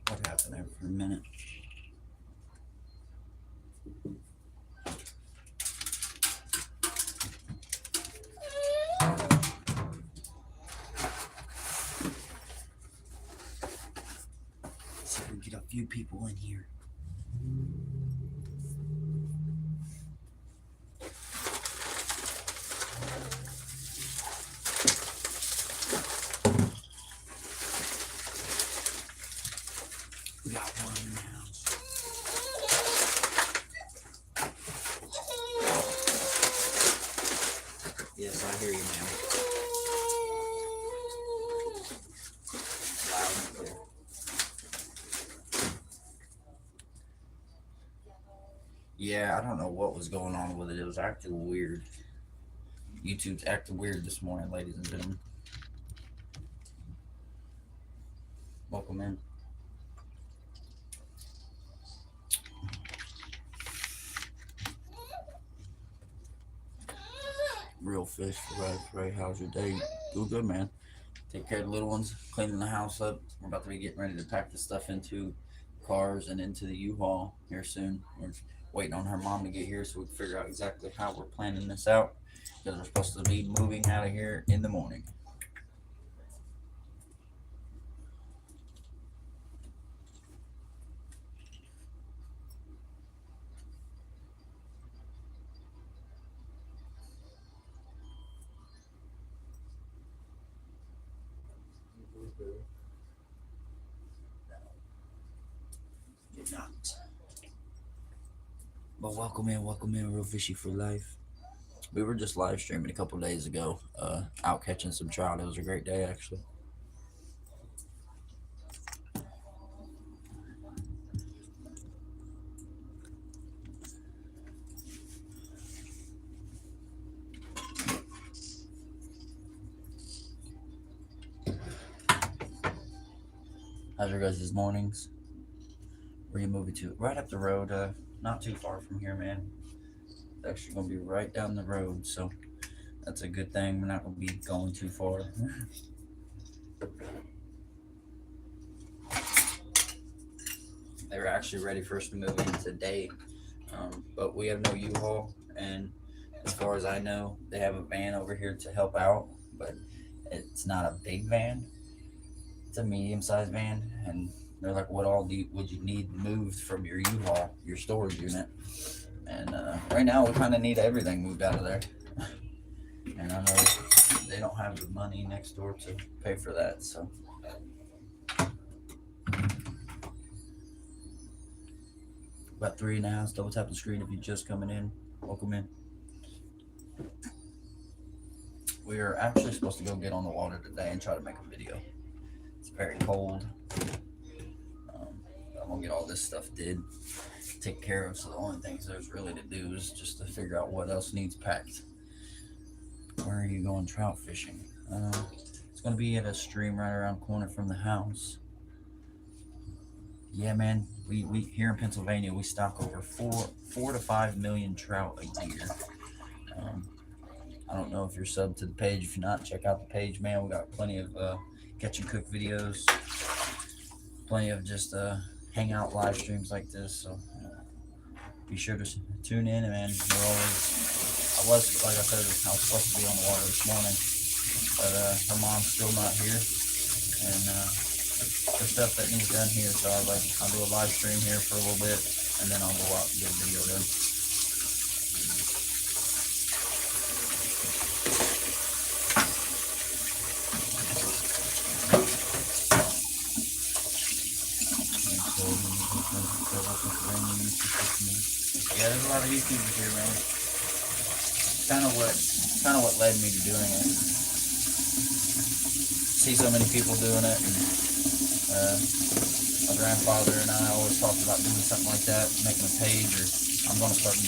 What happened there for a minute? So we get a few people in here. We got one in the house. Yes, I hear you, ma'am. Loud and clear. Yeah, I don't know what was going on with it. It was acting weird. YouTube's acting weird this morning, ladies and gentlemen. Welcome in. Real fish for life, Ray. How's your day? Doing good, man. Take care of the little ones, cleaning the house up. We're about to be getting ready to pack the stuff into cars and into the U-Haul here soon. We're waiting on her mom to get here so we can figure out exactly how we're planning this out because we're supposed to be moving out of here in the morning. You're not. But welcome in, Real Fishy for Life. We were just live streaming a couple days ago, out catching some trout. It was a great day, actually. How's your guys' mornings? Where you moving to? Right up the road, not too far from here, man. It's actually gonna be right down the road, so that's a good thing. We're not gonna be going too far. They were actually ready for us to move in today, but we have no U-Haul, and as far as I know, they have a van over here to help out, but it's not a big van. It's a medium-sized van, and they're like, "What all would you need moved from your U-Haul, your storage unit?" And right now, we kind of need everything moved out of there. And I know they don't have the money next door to pay for that, so. About 3.5. Double tap the screen if you're just coming in. Welcome in. We are actually supposed to go get on the water today and try to make a video. It's very cold. I'm gonna get all this stuff did, take care of. So the only things there's really to do is just to figure out what else needs packed. Where are you going trout fishing? It's gonna be at a stream right around the corner from the house. Yeah, man. We here in Pennsylvania we stock over 4 to 5 million trout a year. I don't know if you're subbed to the page. If you're not, check out the page, man. We got plenty of catch and cook videos, plenty of just hangout live streams like this. So be sure to tune in, and man, I was, like I said, I was supposed to be on the water this morning, but her mom's still not here, and there's stuff that needs done here. So I was like, I'll do a live stream here for a little bit, and then I'll go out and get a video done. Yeah, there's a lot of YouTubers here, man. Kind of what led me to doing it. See so many people doing it, and my grandfather and I always talked about doing something like that, making a page, or I'm going to start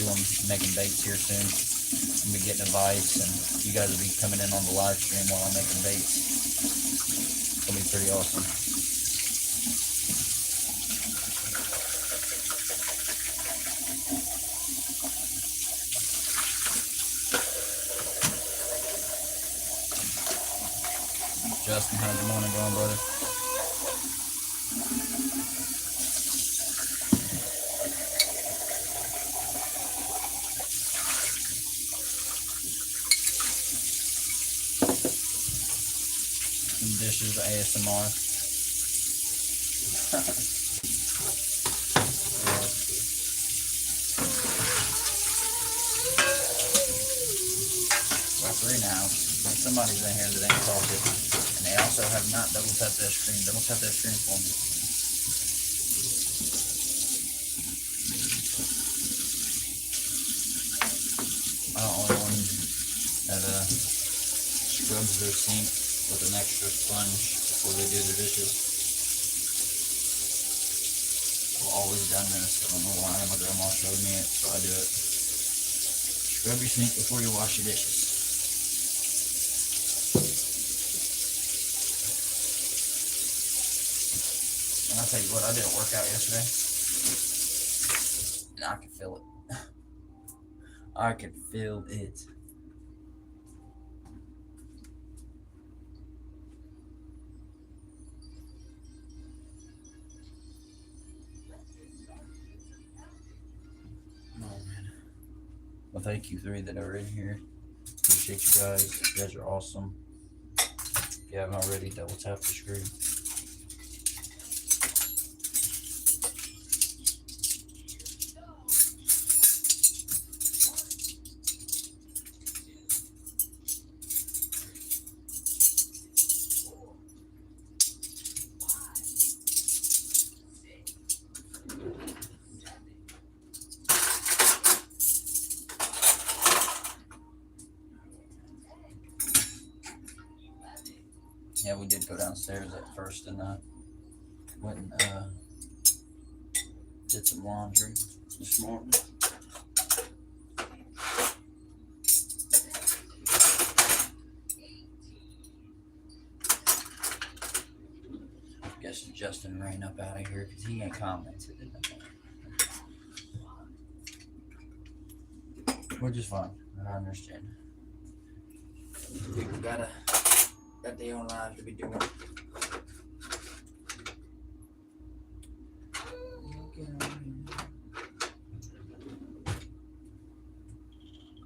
making baits here soon. I'm going to be getting advice, and you guys will be coming in on the live stream while I'm making baits. It's going to be pretty awesome. Justin, how's your morning going, brother? Some dishes ASMR. Well, 3 now. Somebody's in here that ain't salted. And they also have not double tapped that screen. Double tap that screen for me. I'm the only one that scrubs their sink with an extra sponge before they do their dishes. I've always done this. I don't know why. My grandma showed me it, so I do it. Scrub your sink before you wash your dishes. And I'll tell you what, I did a workout yesterday, and I could feel it. I could feel it. Oh, man. Well, thank you 3 that are in here. Appreciate you guys. You guys are awesome. If you haven't already, double tap the screen. Yeah, we did go downstairs at first and went and did some laundry this morning. Guess Justin ran up out of here because he ain't commented. Which is fine. I understand. People got their own lives to be doing.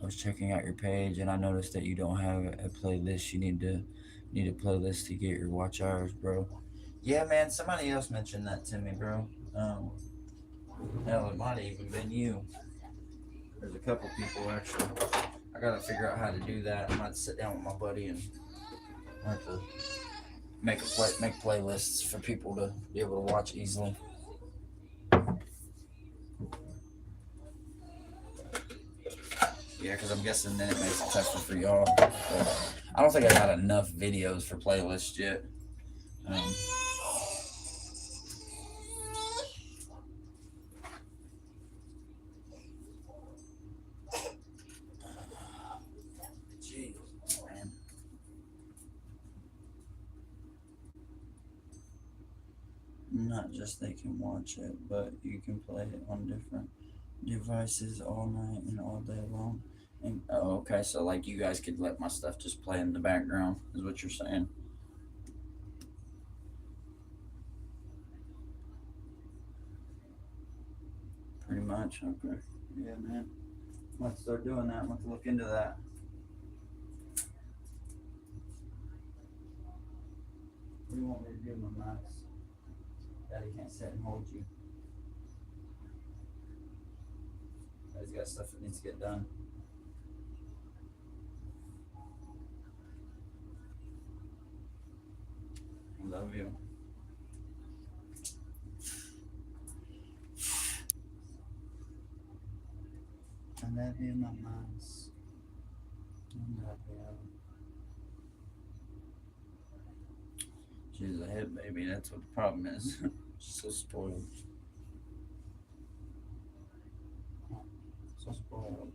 I was checking out your page and I noticed that you don't have a playlist. You need a playlist to get your watch hours, bro. Yeah, man. Somebody else mentioned that to me, bro. Hell, it might have even been you. There's a couple people actually. I gotta figure out how to do that. I might sit down with my buddy and I have to make playlists for people to be able to watch easily. Yeah, because I'm guessing then it makes it tougher for y'all. But I don't think I got enough videos for playlists yet. Not just they can watch it, but you can play it on different devices all night and all day long. And oh, okay, so like you guys could let my stuff just play in the background, is what you're saying? Pretty much. Okay. Yeah, man. Let's start doing that. Let's look into that. What do you want me to do, my Max? Daddy can't sit and hold you. Daddy's got stuff that needs to get done. I love you. I love you, my Max. I love you. She's a hit baby. That's what the problem is. She's so spoiled. So spoiled.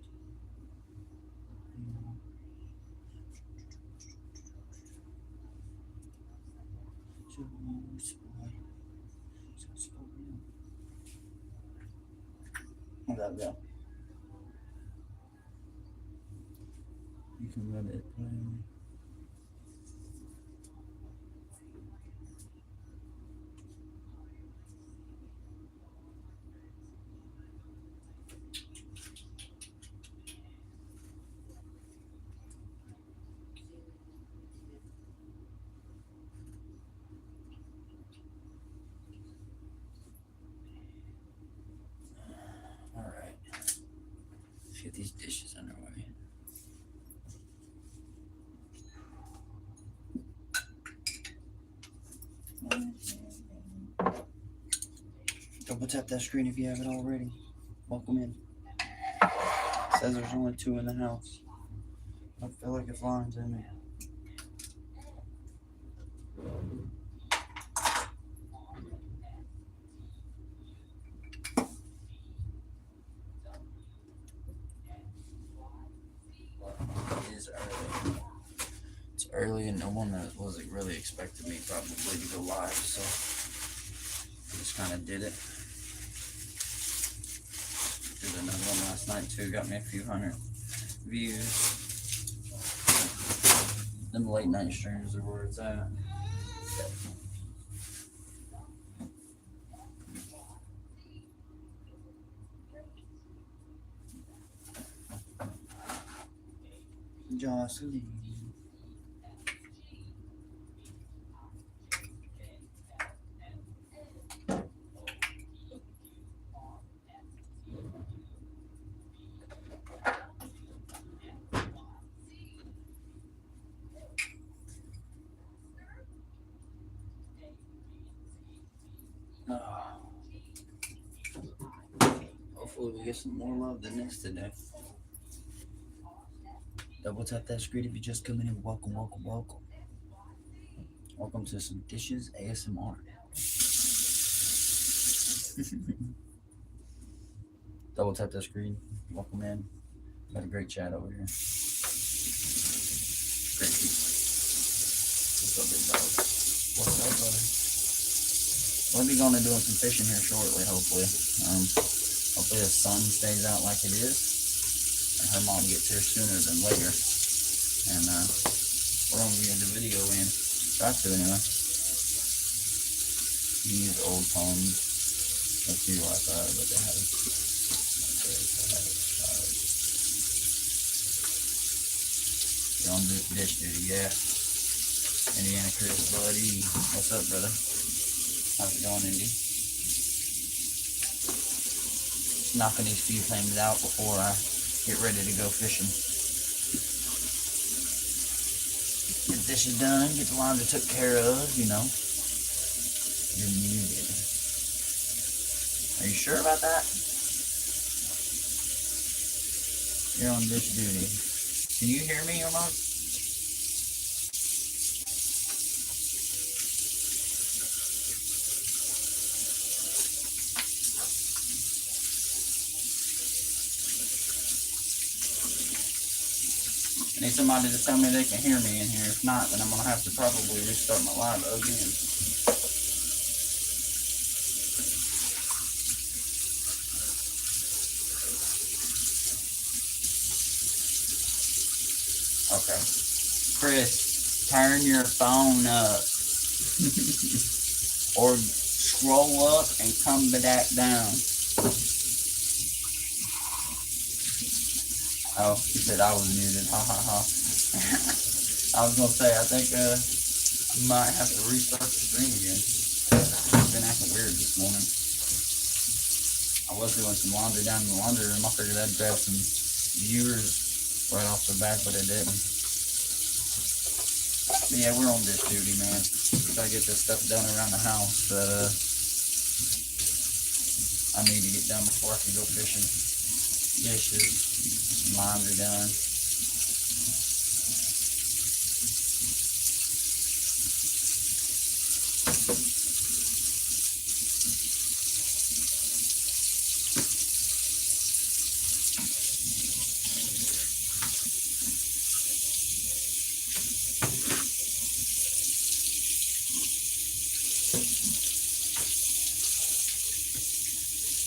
So spoiled. So spoiled. I love you. You can let it play. Double tap that screen if you haven't already. Welcome in. Says there's only 2 in the house. I feel like it's lying to me. It is early. It's early and no one wasn't really expecting me probably to go live, so I just kind of did it. Did another one last night too, got me a few hundred views. Them late night streams are where it's at. Jocelyn. Hopefully we get some more love than this today. Double tap that screen if you just come in. Welcome, welcome, welcome. Welcome to some dishes ASMR. Double tap that screen. Welcome in. Got a great chat over here. Great people. What's up, big dog? What's up, brother? We'll be going to doing some fishing here shortly, hopefully. Hopefully the sun stays out like it is. And her mom gets here sooner than later. And we're going to get the video in. Try to anyway. These old phones. Let's see Wi-Fi, but they have it. You're on dish duty, yeah. Indiana Chris, buddy. What's up, brother? How's it going, Indy? Knocking these few things out before I get ready to go fishing. Get the dishes done, get the laundry took care of, you know. You're muted. Are you sure about that? You're on dish duty. Can you hear me or not? I need somebody to tell me they can hear me in here. If not, then I'm going to have to probably restart my live again. Okay. Chris, turn your phone up. Or scroll up and come back down. Oh, he said I was muted. Ha ha ha. I was gonna say I think I might have to restart the stream again. It's been acting weird this morning. I was doing some laundry down in the laundry room. I figured I'd grab some viewers right off the bat, but I didn't. But yeah, we're on dish duty, man. We gotta get this stuff done around the house that I need to get done before I can go fishing. Dishes, laundry done.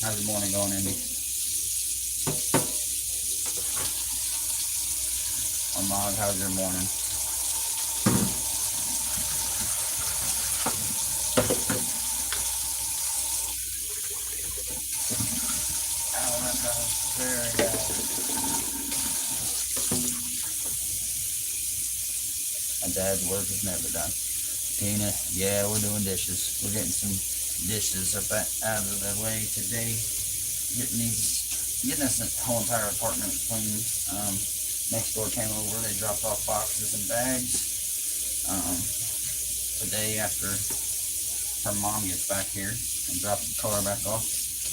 How's the morning going, Andy? Mog, how's your morning? Oh, that sounds very bad. My dad's work is never done. Tina, yeah, we're doing dishes. We're getting some dishes up out of the way today. Getting this whole entire apartment clean. Next door came over, they dropped off boxes and bags today after her mom gets back here, and drop the car back off.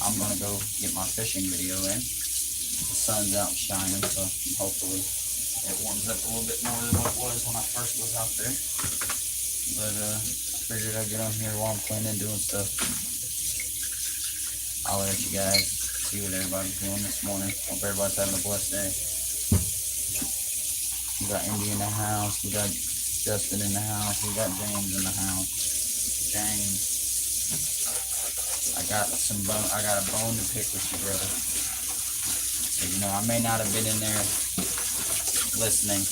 I'm gonna go get my fishing video in. The sun's out shining, so hopefully it warms up a little bit more than what it was when I first was out there. But I figured I'd get on here while I'm cleaning, doing stuff. I'll let you guys see what everybody's doing this morning. Hope everybody's having a blessed day. We got Indy in the house. We got Justin in the house. We got James in the house. James, I got a bone to pick with you, brother. So, you know, I may not have been in there listening,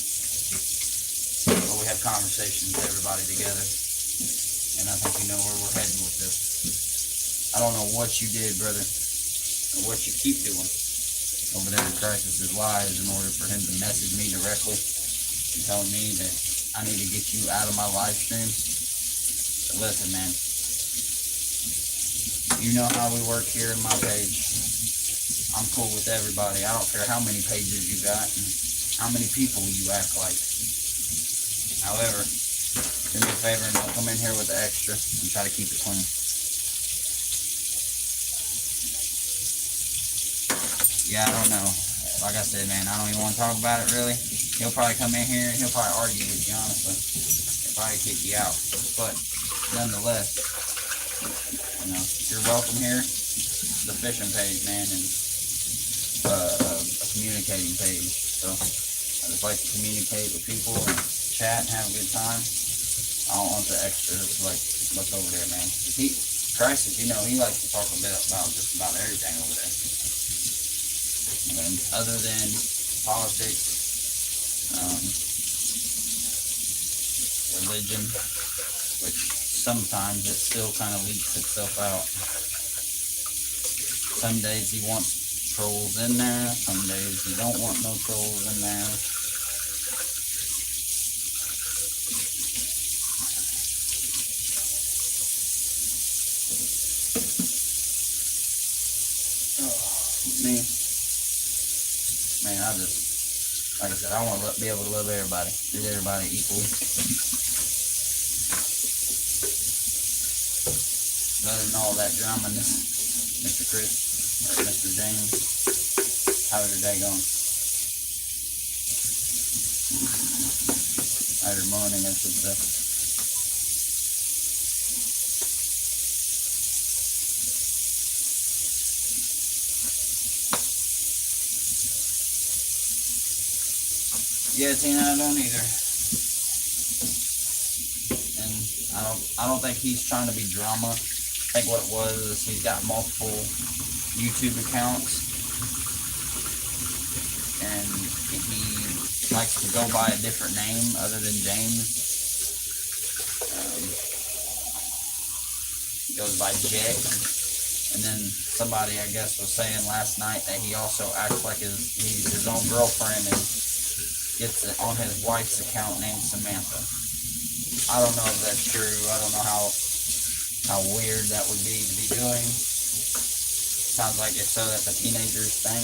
but we have conversations with everybody together, and I think you know where we're heading with this. I don't know what you did, brother, or what you keep doing over there at Crisis' Lives in order for him to message me directly and tell me that I need to get you out of my live streams. But listen, man, you know how we work here in my page. I'm cool with everybody. I don't care how many pages you got and how many people you act like. However, do me a favor and don't come in here with the extra and try to keep it clean. Yeah, I don't know. Like I said, man, I don't even want to talk about it really. He'll probably come in here and he'll probably argue with you, honestly. He'll probably kick you out. But nonetheless, you know, you're welcome here. The fishing page, man, and a communicating page. So I just like to communicate with people and chat and have a good time. I don't want the extras like what's over there, man. Crisis, you know, he likes to talk a bit about just about everything over there. And other than politics, religion, which sometimes it still kind of leaks itself out. Some days he wants trolls in there, some days you don't want no trolls in there. Man, I just, like I said, I want to be able to love everybody, treat everybody equally. Other than all that drama, Mr. Chris, or Mr. James, how's your day going? How's your morning, I should say. Yeah, Tina, I don't either. And I don't think he's trying to be drama. I think what it was is he's got multiple YouTube accounts, and he likes to go by a different name other than James. He goes by Jet, and then somebody, I guess, was saying last night that he also acts like he's his own girlfriend and gets it on his wife's account named Samantha. I don't know if that's true. I don't know how weird that would be to be doing. Sounds like if so, that's a teenager's thing.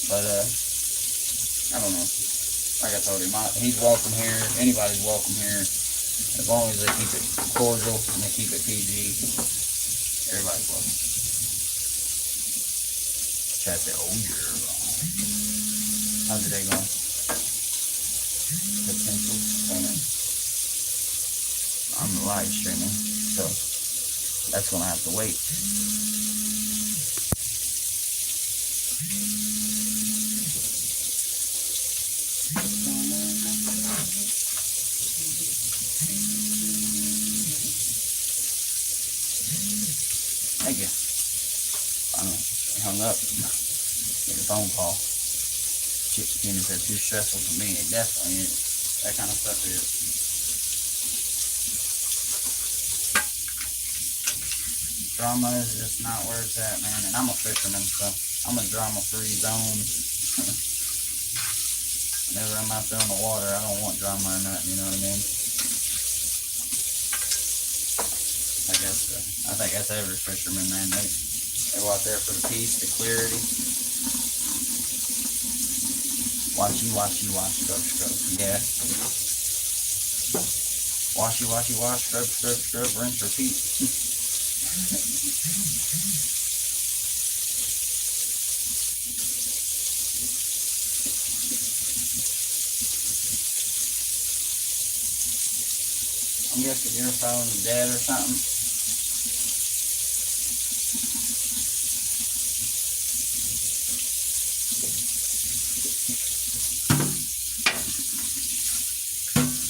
But I don't know. Like I told him, he's welcome here. Anybody's welcome here, as long as they keep it cordial and they keep it PG. Everybody's welcome. Chat said, "Oh yeah." How's your day going? Potential spinning. I'm live streaming, so that's gonna have to wait. Thank you. Finally hung up. Get a phone call. Chips Peanut said too stressful for me. It definitely is. That kind of stuff is. Drama is just not where it's at, man. And I'm a fisherman, so I'm a drama-free zone. Whenever I'm out there on the water, I don't want drama or nothing, you know what I mean? I think that's every fisherman, man. They go out there for the peace, the clarity. Washy, washy, wash, scrub, scrub. Yeah. Washy, washy, wash, scrub, scrub, scrub, rinse, repeat. I'm guessing your phone is dead or something.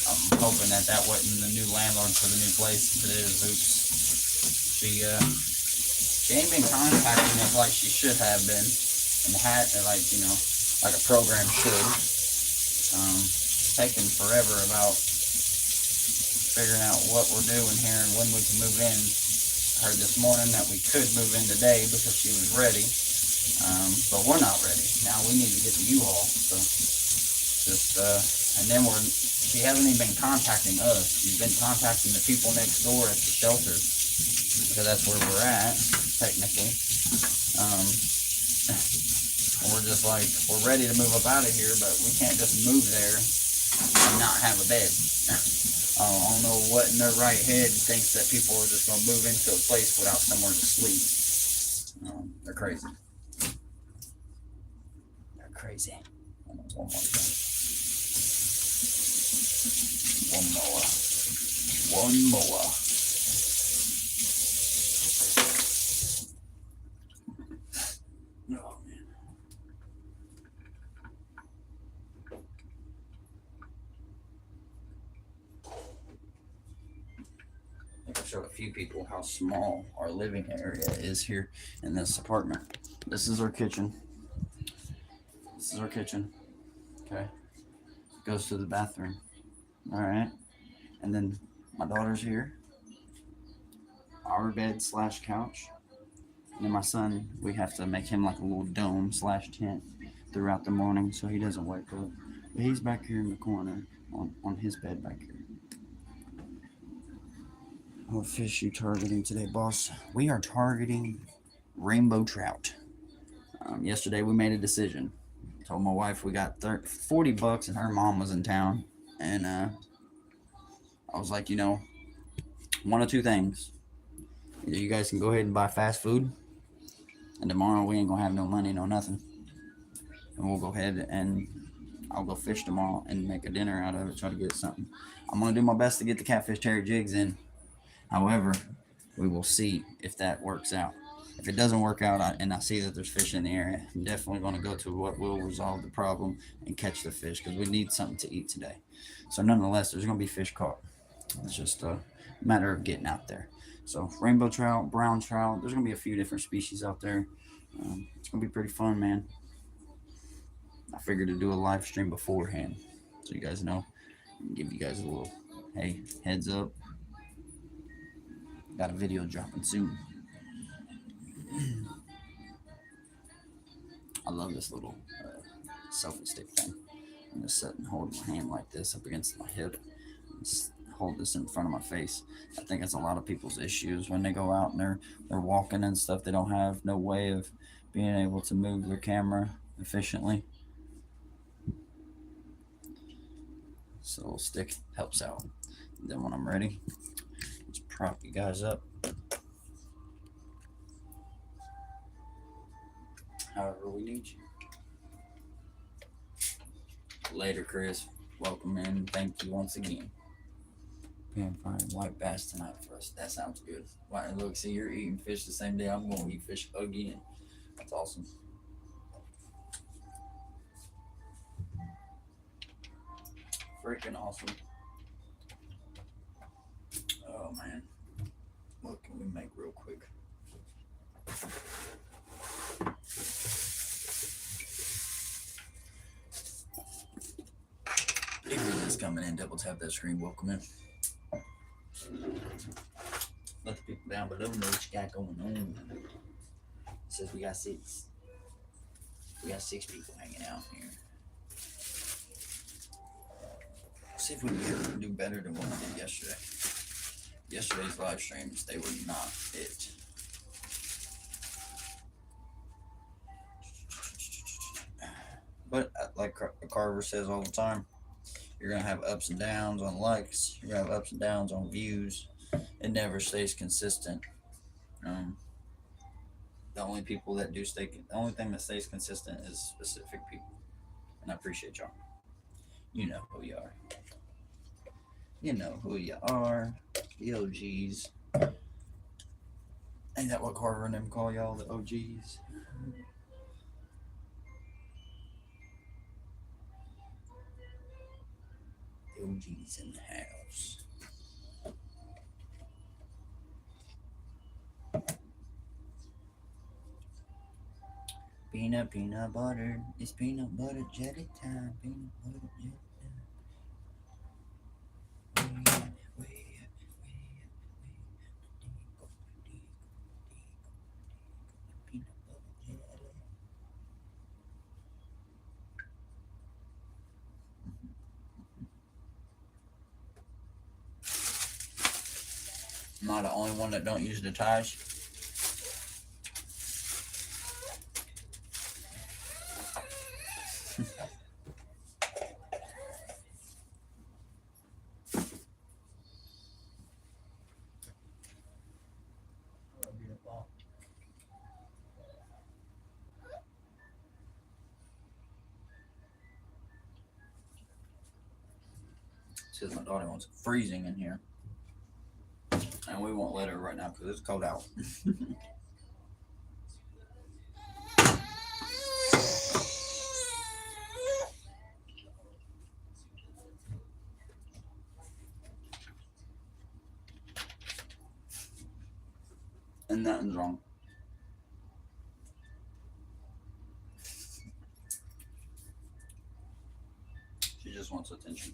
I'm hoping that that wasn't the new landlord for the new place. If it is, oops. She ain't been contacting us like she should have been, and had like, you know, like a program should. It's taking forever about figuring out what we're doing here and when we can move in. I heard this morning that we could move in today because she was ready, but we're not ready. Now we need to get the U-Haul. So just and then she hasn't even been contacting us. She's been contacting the people next door at the shelter because that's where we're at technically. We're just like, we're ready to move up out of here, but we can't just move there and not have a bed. I don't know what in their right head thinks that people are just going to move into a place without somewhere to sleep. They're crazy. They're crazy. One more thing. One more. One more. Oh, man. I think I've showed a few people how small our living area is here in this apartment. This is our kitchen. This is our kitchen. Okay. Goes to the bathroom. All right. And then my daughter's here. Our bed / couch. And then my son, we have to make him like a little dome / tent throughout the morning so he doesn't wake up. But he's back here in the corner on his bed back here. What fish you targeting today, boss? We are targeting rainbow trout. Yesterday we made a decision. Told my wife we got $40 and her mom was in town. And I was like, you know, one of two things. Either you guys can go ahead and buy fast food, and tomorrow we ain't gonna have no money, no nothing. And we'll go ahead and I'll go fish tomorrow and make a dinner out of it, try to get something. I'm gonna do my best to get the catfish terry jigs in. However, we will see if that works out. If it doesn't work out and I see that there's fish in the area, I'm definitely going to go to what will resolve the problem and catch the fish because we need something to eat today. So nonetheless, there's going to be fish caught. It's just a matter of getting out there. So rainbow trout, brown trout, there's going to be a few different species out there. It's going to be pretty fun, man. I figured to do a live stream beforehand so you guys know, give you guys a little, hey, heads up. Got a video dropping soon. I love this little selfie stick thing. I'm just sit and hold my hand like this up against my hip. Just hold this in front of my face. I think that's a lot of people's issues when they go out and they're walking and stuff. They don't have no way of being able to move their camera efficiently. So a little stick helps out. And then when I'm ready, just prop you guys up. However we need you. Later, Chris. Welcome in. Thank you once again. Pan frying white bass tonight for us. That sounds good. Why, look, see, you're eating fish the same day I'm going to eat fish again. That's awesome. Freaking awesome. Oh, man. What can we make real quick? Everything's coming in. Double tap that screen. Welcome in. Let the people down below know what you got going on. It says we got 6. We got 6 people hanging out here. See if we can do better than what we did yesterday. Yesterday's live streams, they were not it. But like Carver says all the time, you're going to have ups and downs on likes. You're going to have ups and downs on views. It never stays consistent. Um, the only people that do stay, the only thing that stays consistent is specific people, and I appreciate y'all. You know who you are. You know who you are. The OGs. Ain't that what Carver and them call y'all? The OGs. The OGs in the house. Peanut butter. It's peanut butter jelly time. Peanut butter jelly time. Peanut butter jelly. Am I the only one that don't use the ties? Says my daughter wants freezing in here, and we won't let her right now because it's cold out. And nothing's wrong. She just wants attention.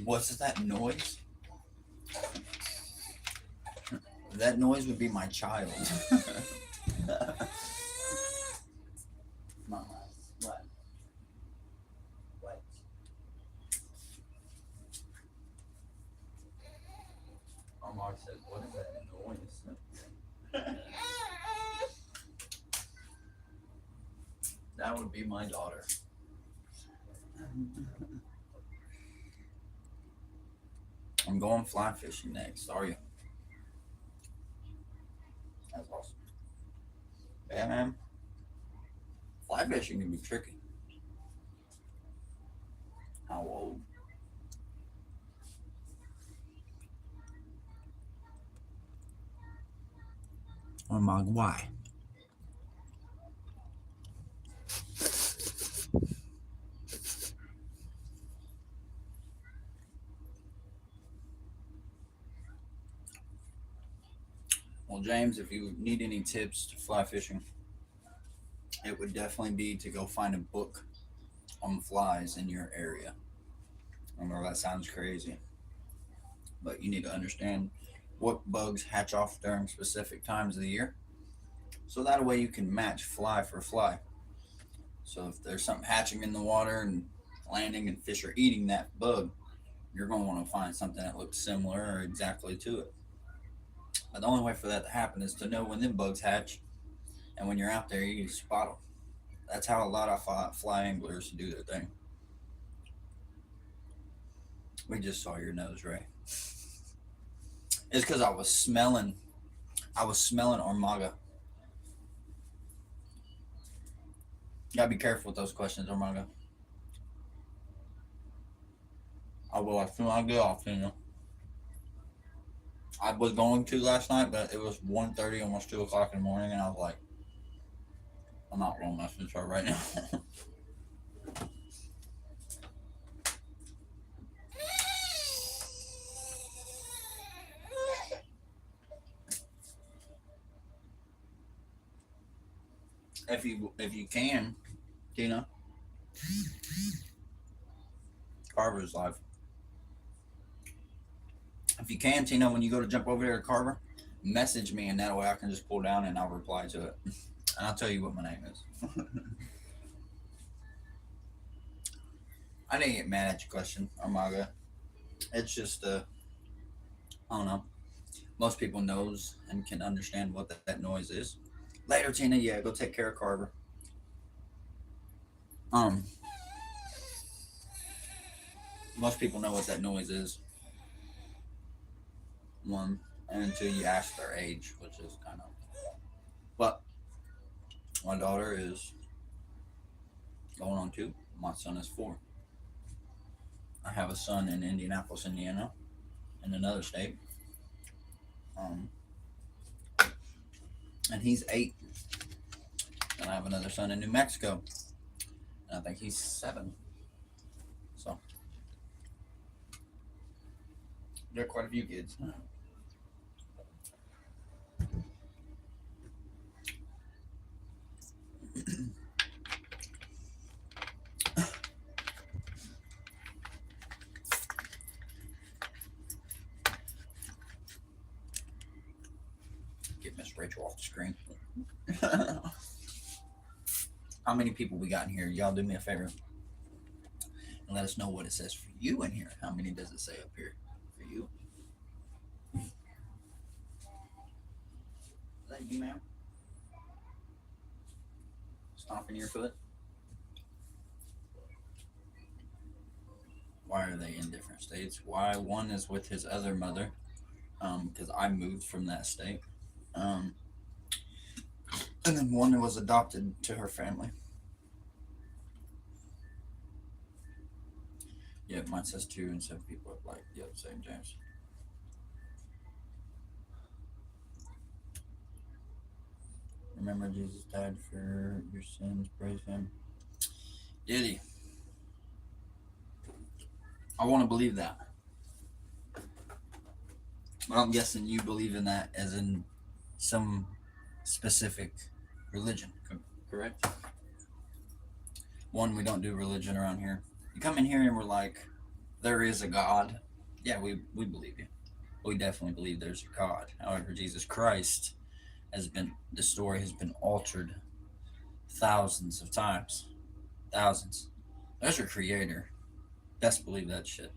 What's that noise? That noise would be my child. Mama, what? What? Omar said, what is that noise? That would be my daughter. I'm going fly fishing next. Are you? That's awesome. Yeah, man. Fly fishing can be tricky. How old? Oh my, why? Well, James, if you need any tips to fly fishing, it would definitely be to go find a book on flies in your area. I know that sounds crazy, but you need to understand what bugs hatch off during specific times of the year. So that way you can match fly for fly. So if there's something hatching in the water and landing and fish are eating that bug, you're going to want to find something that looks similar or exactly to it. But the only way for that to happen is to know when them bugs hatch, and when you're out there, you spot them. That's how a lot of fly anglers do their thing. We just saw your nose, Ray. It's because I was smelling Ormaga. You gotta be careful with those questions, Ormaga. I will as soon as I get off, you know. I was going to last night, but it was 1:30, almost 2 o'clock in the morning, and I was like, I'm not rolling my switch right now. if you can, Tina, Carver's live. If you can, Tina, when you go to jump over there to Carver, message me, and that way I can just pull down and I'll reply to it. And I'll tell you what my name is. I didn't get mad at your question, Armaga. It's just I don't know. Most people knows and can understand what that noise is. Later, Tina. Yeah, go take care of Carver. Um, most people know what that noise is. One, and two, you ask their age, which is kind of. But my daughter is going on 2. My son is 4. I have a son in Indianapolis, Indiana, in another state. Um, and he's 8. And I have another son in New Mexico, and I think he's 7. So there are quite a few kids. Get Miss Rachel off the screen. How many people we got in here? Y'all do me a favor and let us know what it says for you in here. How many does it say up here for you? Is that you, ma'am? Stomping your foot? Why are they in different states? Why one is with his other mother? Because I moved from that state. And then one was adopted to her family. Yeah, mine says 2 and 7 people are like, yep, same James. Remember Jesus died for your sins, praise him. Did he? I want to believe that. But I'm guessing you believe in that as in some specific religion, correct? One, we don't do religion around here. You come in here and we're like, there is a God. Yeah, we believe you. We definitely believe there's a God. However, Jesus Christ the story has been altered thousands of times. Thousands. There's your creator. Best believe that shit.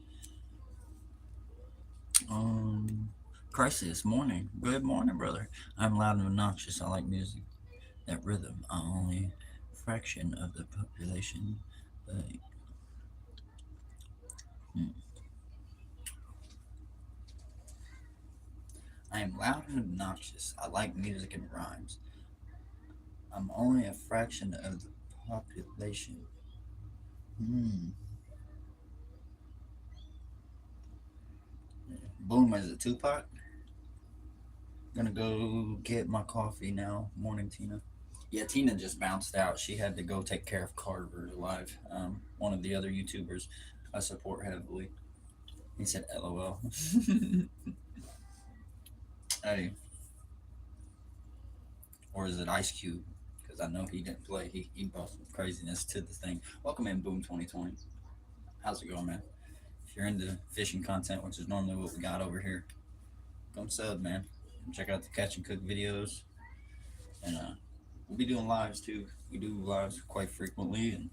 Crisis, morning. Good morning, brother. I'm loud and obnoxious. I like music. That rhythm. I'm only a fraction of the population. I am loud and obnoxious. I like music and rhymes. I'm only a fraction of the population. Boom, is it Tupac? Gonna go get my coffee now. Morning, Tina. Yeah, Tina just bounced out. She had to go take care of Carver live. One of the other YouTubers I support heavily. He said LOL. Hey. Or is it Ice Cube? Because I know he didn't play. He brought some craziness to the thing. Welcome in, Boom 2020. How's it going, man? If you're into fishing content, which is normally what we got over here, come sub, man. Check out the catch and cook videos. And we'll be doing lives too. We do lives quite frequently, and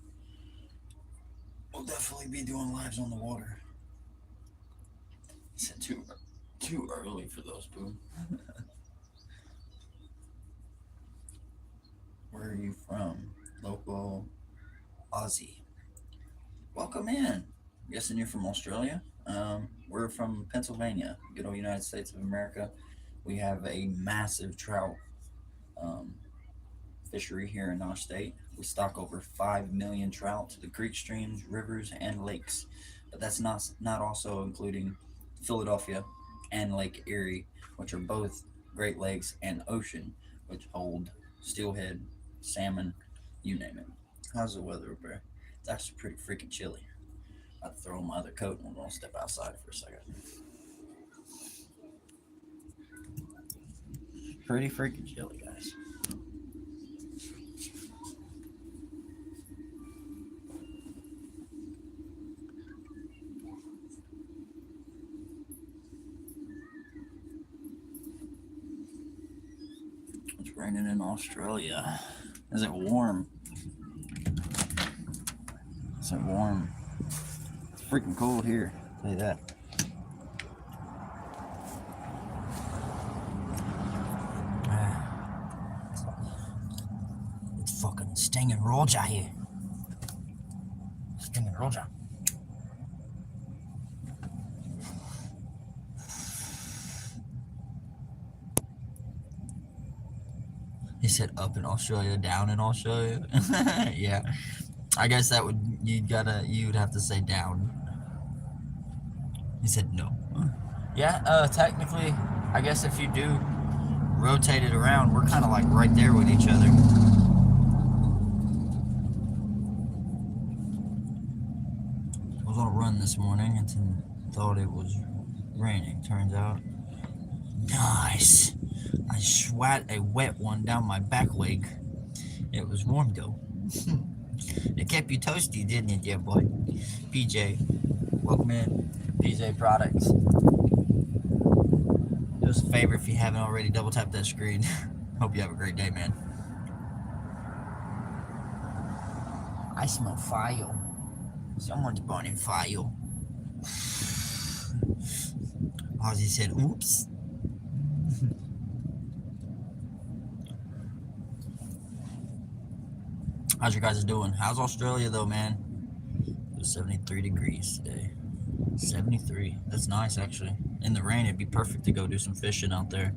we'll definitely be doing lives on the water. He said too early for those, Boom. Where are you from? Local Aussie. Welcome in. I'm guessing you're from Australia. We're from Pennsylvania, good old United States of America. We have a massive trout fishery here in our state. We stock over 5 million trout to the creek streams, rivers, and lakes. But that's not also including Philadelphia and Lake Erie, which are both Great Lakes and ocean, which hold steelhead, salmon, you name it. How's the weather up there? It's actually pretty freaking chilly. I have to throw on my other coat and I'm gonna step outside for a second. Pretty freaking chilly, guys. It's raining in Australia. Is it warm? Is it warm? It's freaking cold here. I'll tell you that. It's fucking stinging Roger here. Give me a roll job. He said up in Australia, down in Australia. Yeah. I guess that would you'd have to say down. He said no. Yeah, technically, I guess if you do rotate it around, we're kind of like right there with each other. I was on a run this morning and thought it was raining. Turns out, nice. I swat a wet one down my back leg. It was warm though. It kept you toasty, didn't it, dear boy? PJ, welcome in. PJ Products. Do us a favor if you haven't already, double tap that screen. Hope you have a great day, man. I smell fire. Someone's burning fire. Ozzy said, oops. How's your guys doing? How's Australia though, man? It was 73 degrees today. 73. That's nice, actually. In the rain, it'd be perfect to go do some fishing out there.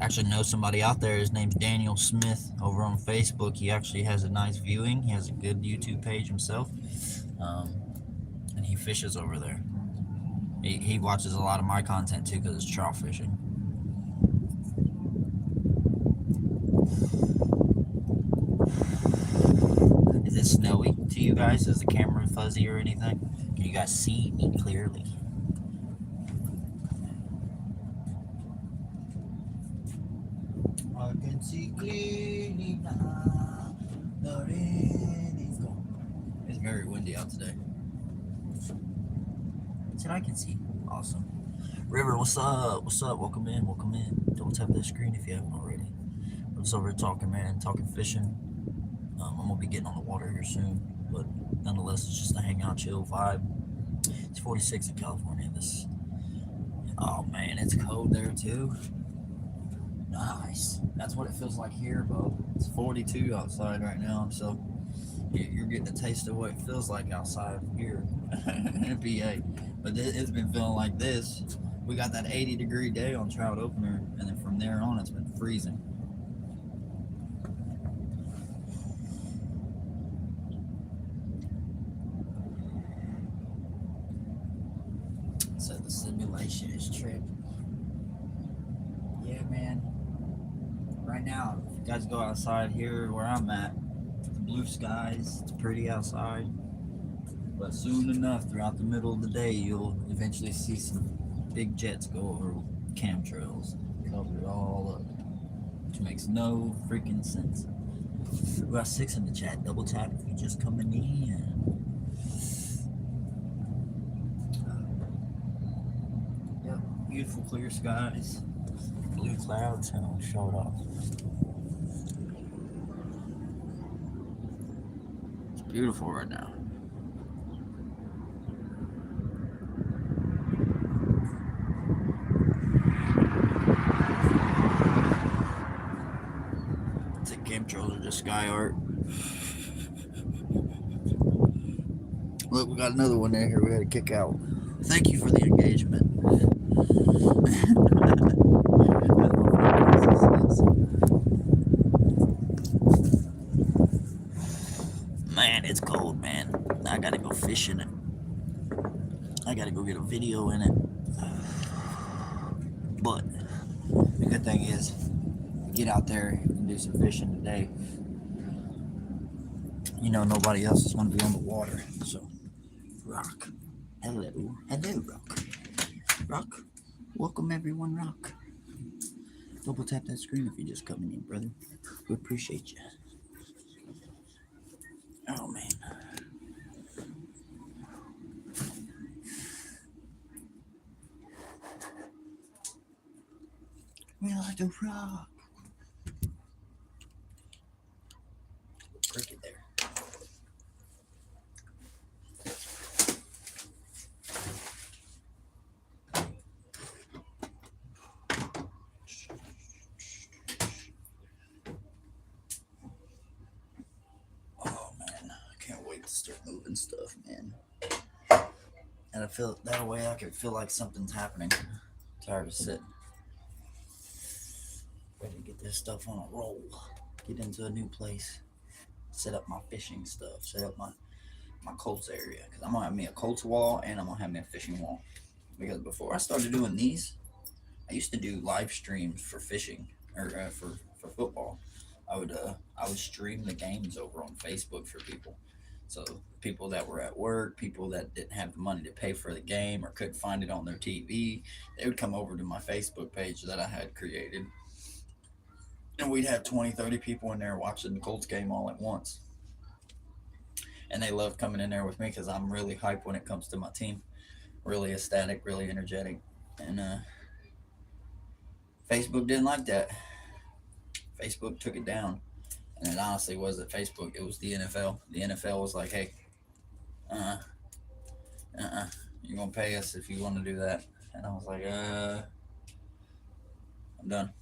I actually know somebody out there. His name's Daniel Smith over on Facebook. He actually has a nice viewing. He has a good YouTube page himself. And he fishes over there. He watches a lot of my content too because it's trout fishing. Is it snowy to you guys? Is the camera fuzzy or anything? Can you guys see me clearly? I can see clearly now. The rain is gone. It's very windy out today. Said I can see. Awesome. River, what's up? What's up? Welcome in. Welcome in. Don't tap that screen if you haven't already. We're just over here talking, man. Talking fishing. I'm gonna be getting on the water here soon, but nonetheless, it's just a hangout, chill vibe. It's 46 in California. Oh man, it's cold there too. Nice. That's what it feels like here, Bo. It's 42 outside right now, so you're getting a taste of what it feels like outside here in PA. But it's been feeling like this. We got that 80-degree day on trout opener, and then from there on, it's been freezing. So the simulation is tripping. Yeah, man. Right now, if you guys go outside here where I'm at, it's blue skies, it's pretty outside. But soon enough, throughout the middle of the day, you'll eventually see some big jets go over chemtrails, cover it all up, which makes no freaking sense. We got 6 in the chat. Double tap if you're just coming in. Yep, beautiful clear skies, blue clouds, and I'll show it off. It's beautiful right now. Chemtrails are just sky art. Look, we got another one there here we had to kick out. Thank you for the engagement. Man, it's cold, man. I gotta go fish in it. I gotta go get a video in it. But the good thing is, get out there and do some fishing today. You know, nobody else is going to be on the water. So, Rock. Hello, Rock. Rock. Welcome, everyone, Rock. Double tap that screen if you're just coming in, brother. We appreciate you. Oh, man. We like to rock. Cricket there. Oh man, I can't wait get to start moving stuff, man. And I feel that way I can feel like something's happening. I'm tired of sitting. Ready to get this stuff on a roll. Get into a new place. Set up my fishing stuff. Set up my Colts area. Because I'm going to have me a Colts wall and I'm going to have me a fishing wall. Because before I started doing these, I used to do live streams for fishing or for football. I would stream the games over on Facebook for people. So people that were at work, people that didn't have the money to pay for the game or couldn't find it on their TV, they would come over to my Facebook page that I had created. And we'd have 20, 30 people in there watching the Colts game all at once. And they loved coming in there with me because I'm really hype when it comes to my team. Really ecstatic, really energetic. And Facebook didn't like that. Facebook took it down. And it honestly wasn't Facebook, it was the NFL. The NFL was like, hey, you're going to pay us if you want to do that. And I was like, I'm done.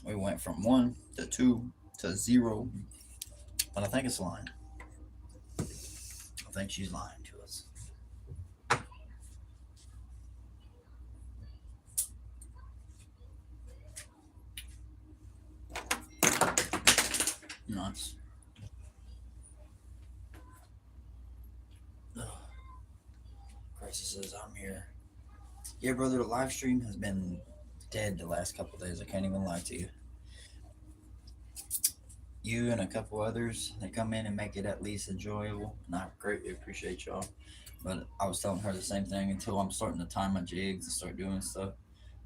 We went from 1 to 2 to 0. But I think it's lying. I think she's lying to us. Nuts. Crisis says I'm here. Yeah, brother, the live stream has been dead the last couple of days. I can't even lie to you. You and a couple others, they come in and make it at least enjoyable. And I greatly appreciate y'all. But I was telling her the same thing until I'm starting to time my jigs and start doing stuff.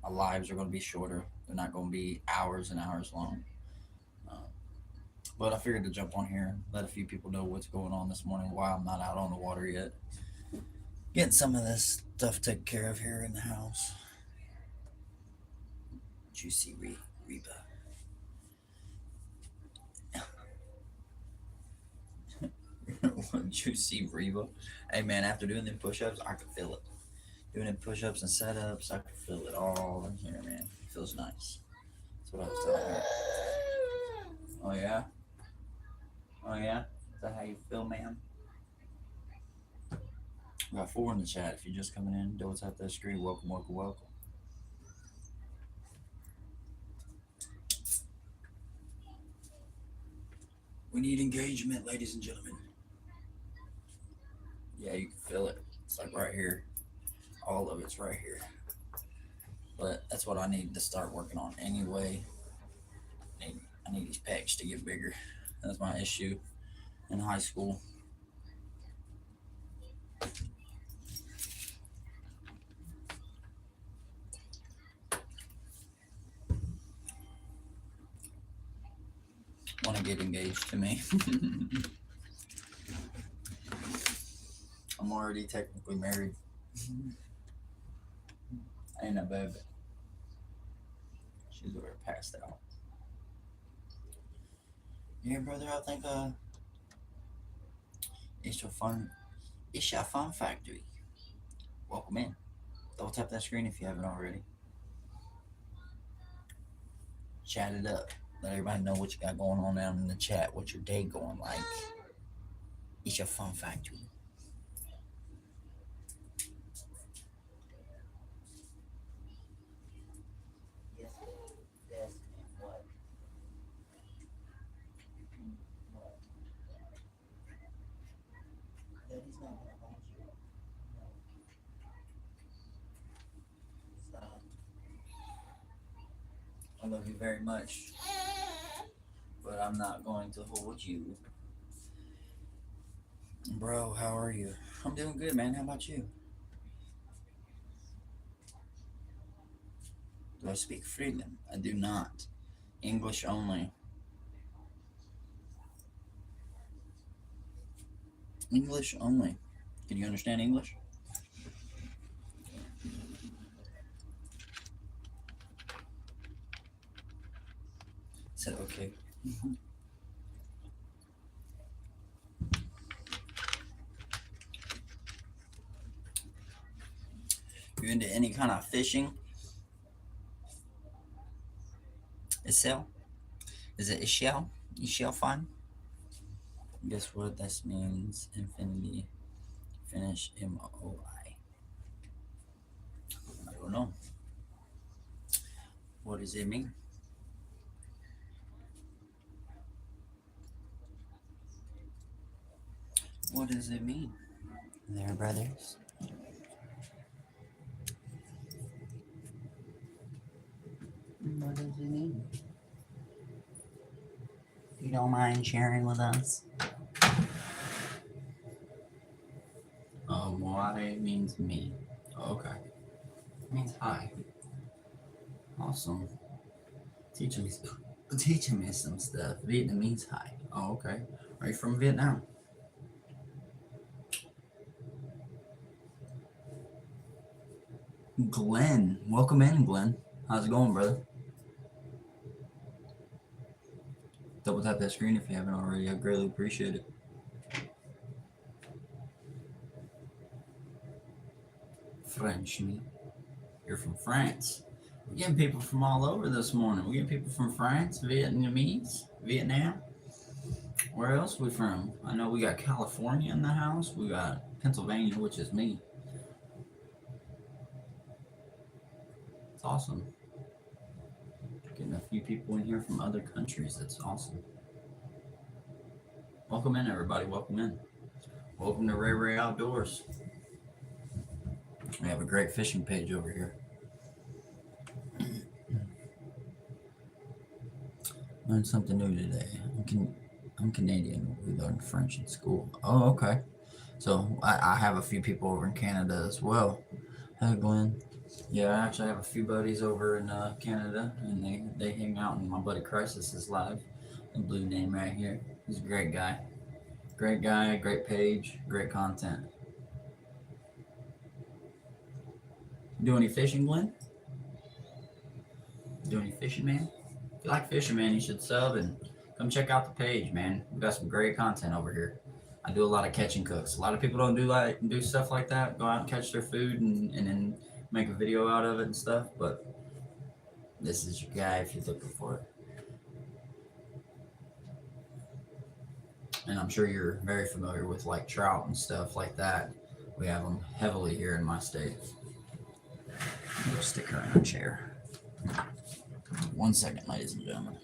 My lives are going to be shorter. They're not going to be hours and hours long. But I figured to jump on here and let a few people know what's going on this morning while I'm not out on the water yet. Getting some of this stuff taken care of here in the house. Juicy Reba. Juicy Reba. Hey man, after doing them push-ups, I could feel it. Doing them push-ups and setups, I could feel it all in here, man. It feels nice. That's what I was telling her. Oh yeah? Oh yeah? Is that how you feel, ma'am? We got 4 in the chat. If you're just coming in, don't tap that screen. Welcome, welcome, welcome. We need engagement, ladies and gentlemen. Yeah, you can feel it. It's like right here. All of it's right here. But that's what I need to start working on anyway. I need these pecs to get bigger. That's my issue in high school. Want to get engaged to me. I'm already technically married. Ain't a baby. She's over passed out. Yeah, brother, I think it's your fun factory. Welcome in. Don't tap that screen if you haven't already. Chat it up. Let everybody know what you got going on down in the chat. What's your day going like? It's your fun factory. Yes, yes, what? What? Daddy's not gonna hold you. No. Stop. I love you very much, but I'm not going to hold you. Bro, how are you? I'm doing good, man. How about you? Do I speak freely? I do not. English only. English only. Can you understand English? Said okay. You into any kind of fishing? Isel? Is it Ishel? Ishel fun? Guess what this means? Infinity. Finish MOI. I don't know. What does it mean? What does it mean? There, brothers. What does it mean? If you don't mind sharing with us. Moare means me. Oh, okay. It means hi. Awesome. Teaching me some stuff. Vietnamese hi. Oh, okay. Are you from Vietnam? Glenn. Welcome in, Glenn. How's it going, brother? Double tap that screen if you haven't already. I greatly appreciate it. French me. You're from France. We're getting people from all over this morning. We're getting people from France, Vietnamese, Vietnam. Where else we from? I know we got California in the house. We got Pennsylvania, which is me. It's awesome. Getting a few people in here from other countries. That's awesome. Welcome in, everybody. Welcome in. Welcome to RayRay Outdoors. We have a great fishing page over here. Learned something new today. I'm Canadian. We learned French in school. Oh, okay. So I have a few people over in Canada as well. Hi, Glenn. Yeah, I actually have a few buddies over in Canada, and they hang out. And my buddy Crisis is live. The blue name right here. He's a great guy. Great guy, great page, great content. Do any fishing, Glenn? Do any fishing, man? If you like fishing, man, you should sub and come check out the page, man. We got some great content over here. I do a lot of catching cooks. A lot of people don't do stuff like that. Go out and catch their food and then make a video out of it and stuff. But this is your guy if you're looking for it. And I'm sure you're very familiar with like trout and stuff like that. We have them heavily here in my state. We'll stick her in a chair. 1 second, ladies and gentlemen.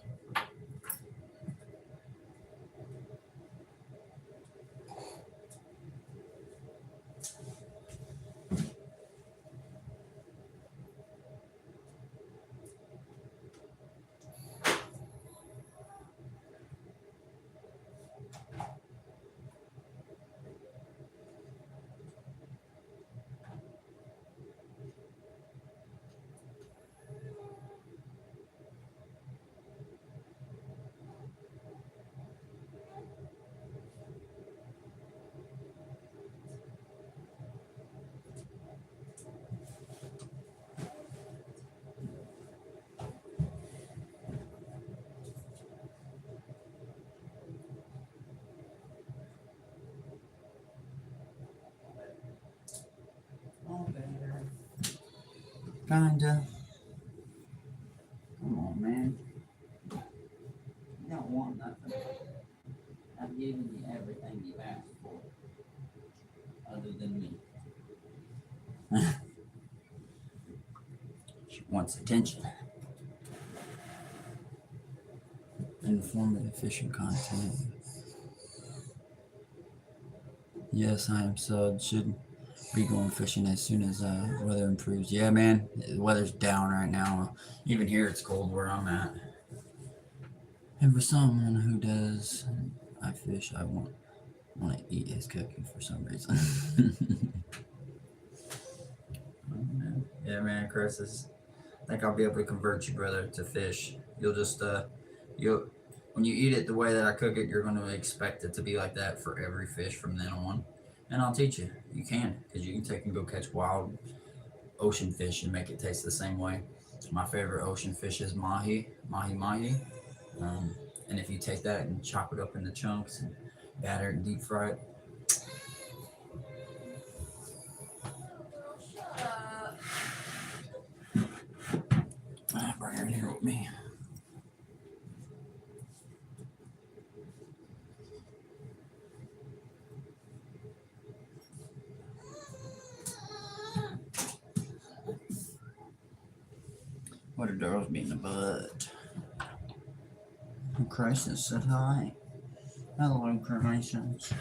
Kinda. Come on, man. You don't want nothing. I've given you everything you asked for, other than me. She wants attention. Informative fishing content. Yes, I am sub. Should be going fishing as soon as weather improves. Yeah, man, the weather's down right now. Even here, it's cold where I'm at. And for someone who does, I fish. I want to eat his cooking for some reason. Yeah, man, Chris, I think I'll be able to convert you, brother, to fish. You'll just when you eat it the way that I cook it, you're going to expect it to be like that for every fish from then on. And I'll teach you. You can, because you can take and go catch wild ocean fish and make it taste the same way. My favorite ocean fish is mahi. And if you take that and chop it up into chunks and batter it and deep fry it. Bring her in here with me. What a girl's being a butt. Crisis said hi. Hello, Crisis.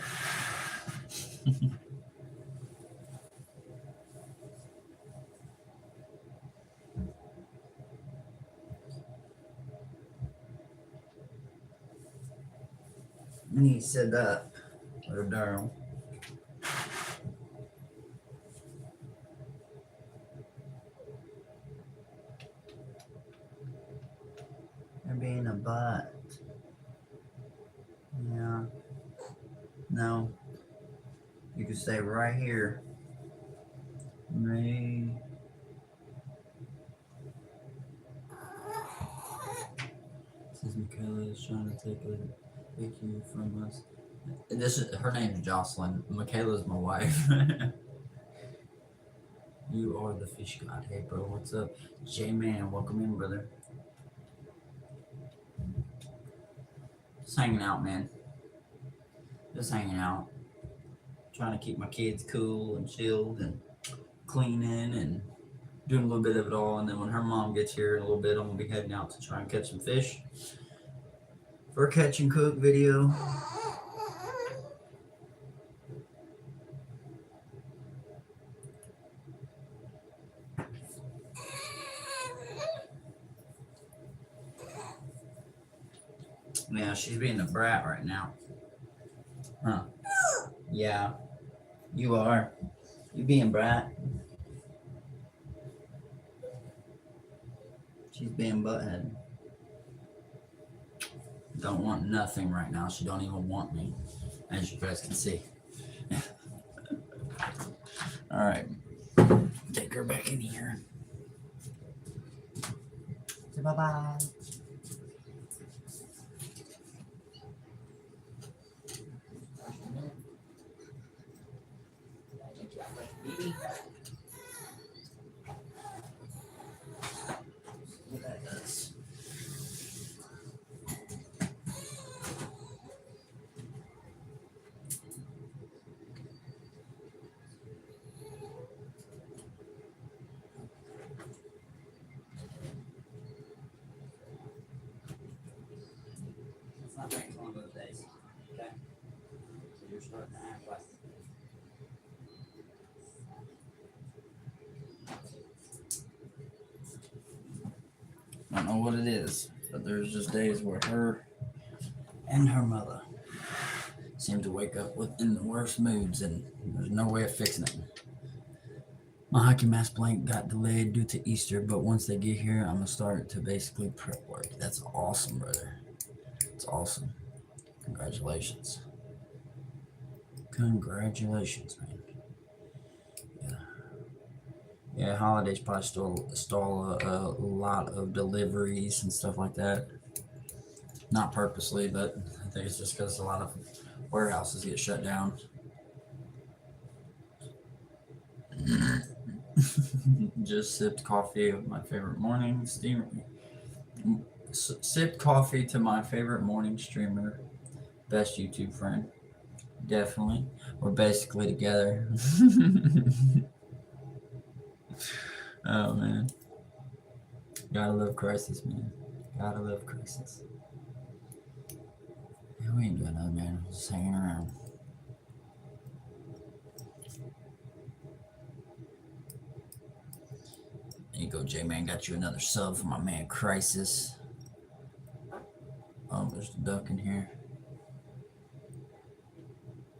And he said that. What a girl. You're being a butt. Yeah. No. You can stay right here. Ray. Says Michaela is trying to take a picture from us. Her name's Jocelyn. Michaela's my wife. You are the fish god. Hey bro, what's up? J-Man, welcome in, brother. Just hanging out, man. Just hanging out. Trying to keep my kids cool and chilled and cleaning and doing a little bit of it all. And then when her mom gets here in a little bit, I'm gonna be heading out to try and catch some fish for a catch and cook video. Yeah, she's being a brat right now. Huh. Yeah, you are. You being brat. She's being butthead. Don't want nothing right now. She don't even want me, as you guys can see. All right, take her back in here. Say bye-bye. What that does. It's not like one of those days, okay? So you're starting to act like. I don't know what it is, but there's just days where her and her mother seem to wake up in the worst moods, and there's no way of fixing it. My hockey mask blank got delayed due to Easter, but once they get here, I'm gonna start to basically prep work. That's awesome, brother. It's awesome. Congratulations. Congratulations, man. Yeah. Yeah, holidays probably stall a lot of deliveries and stuff like that. Not purposely, but I think it's just because a lot of warehouses get shut down. Just sipped coffee of my favorite morning steamer. Sipped coffee to my favorite morning streamer, best YouTube friend. Definitely, we're basically together. Oh man, gotta love Crisis, man. Gotta love Crisis. Yeah, we ain't doing nothing, man. Just hanging around. There you go, J-Man. Got you another sub for my man Crisis. Oh, there's the duck in here.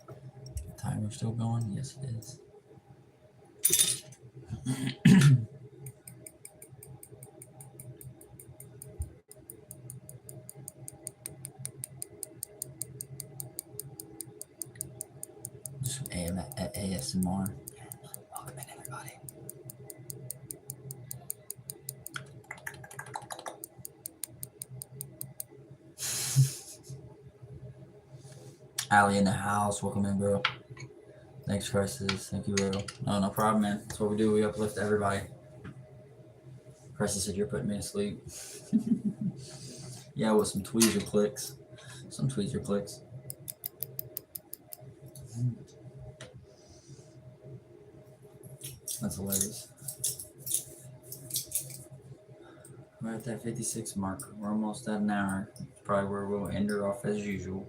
The timer's still going? Yes, it is. Some ASMR. Welcome in, everybody. Allie in the house. Welcome in, bro. Thanks, Crisis. Thank you, bro. No problem, man. That's what we do. We uplift everybody. Crisis said you're putting me to sleep. Yeah, with some tweezer clicks. Some tweezer clicks. That's hilarious. We're at that 56 mark. We're almost at an hour. Probably where we'll end her off as usual.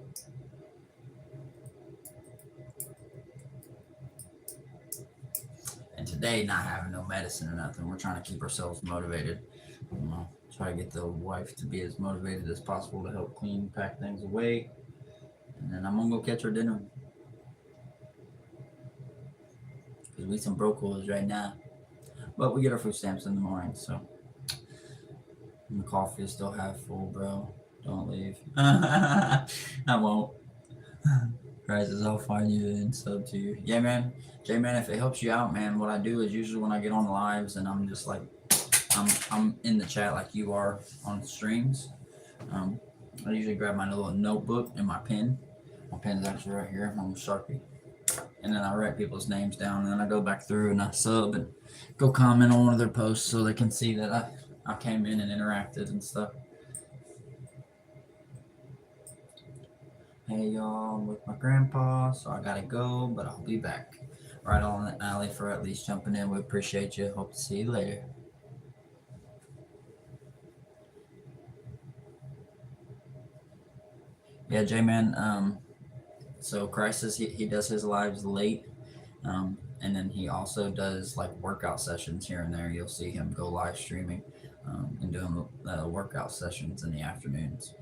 And today, not having no medicine or nothing, we're trying to keep ourselves motivated. Try to get the wife to be as motivated as possible to help clean, pack things away. And then I'm gonna go catch her dinner. Because we some broke holes right now. But we get our food stamps in the morning, so. And the coffee is still half full, bro. Don't leave. I won't. Prizes, I'll find you and sub to you. Yeah, man. J man, if it helps you out, man, what I do is usually when I get on the lives and I'm just like, I'm in the chat like you are on streams. I usually grab my little notebook and my pen. My pen's actually right here on the Sharpie. And then I write people's names down, and then I go back through and I sub and go comment on one of their posts so they can see that I came in and interacted and stuff. Hey y'all, I'm with my grandpa, so I gotta go, but I'll be back. Right on the alley for at least jumping in. We appreciate you. Hope to see you later. Yeah, J-Man, so Crisis, he does his lives late, and then he also does like workout sessions here and there. You'll see him go live streaming and doing workout sessions in the afternoons.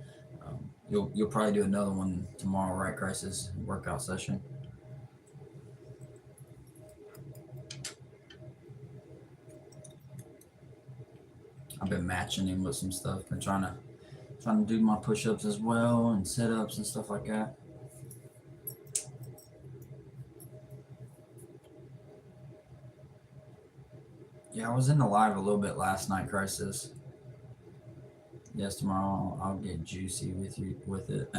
You'll probably do another one tomorrow, right, Crisis? Workout session. I've been matching him with some stuff. Been trying to do my push-ups as well and sit-ups and stuff like that. Yeah, I was in the live a little bit last night, Crisis. Yes, tomorrow I'll get juicy with you with it.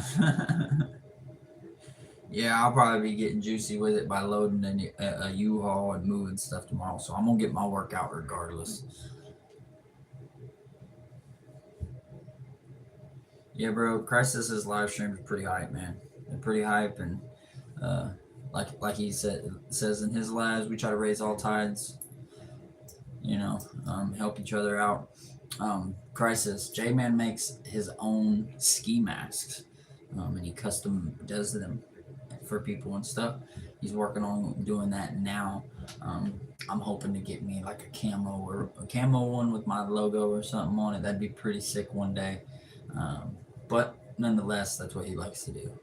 Yeah, I'll probably be getting juicy with it by loading a U-Haul and moving stuff tomorrow. So I'm gonna get my workout regardless. Yeah, bro, Crisis's live stream is pretty hype, man. They're pretty hype, and like he says in his lives, we try to raise all tides. Help each other out. Crisis, J-Man makes his own ski masks, and he custom does them for people and stuff. He's working on doing that now. I'm hoping to get me like a camo one with my logo or something on it. That'd be pretty sick one day. But nonetheless, that's what he likes to do.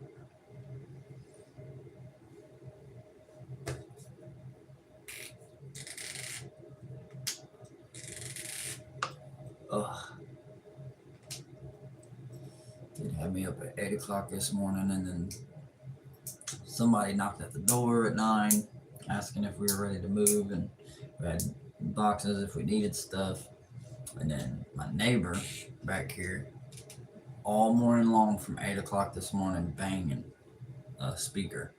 Ugh. Did have me up at 8 o'clock this morning, and then somebody knocked at the door at 9 asking if we were ready to move, and we had boxes if we needed stuff. And then my neighbor back here all morning long from 8 o'clock this morning banging a speaker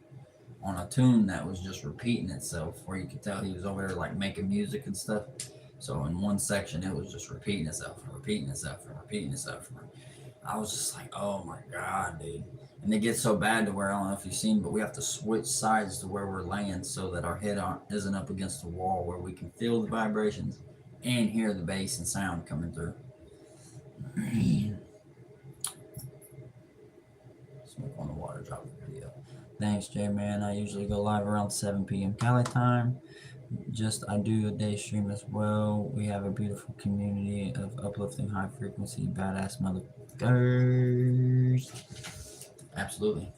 on a tune that was just repeating itself, where you could tell he was over there like making music and stuff. So in one section it was just repeating itself and repeating itself and repeating itself. I was just like, oh my god, dude. And it gets so bad to where, I don't know if you've seen, but we have to switch sides to where we're laying so that our head isn't up against the wall, where we can feel the vibrations and hear the bass and sound coming through. Smoke on the water drop video. Thanks, J-Man. I usually go live around 7 p.m. Cali time. I do a day stream as well. We have a beautiful community of uplifting, high frequency, badass motherfuckers. Absolutely.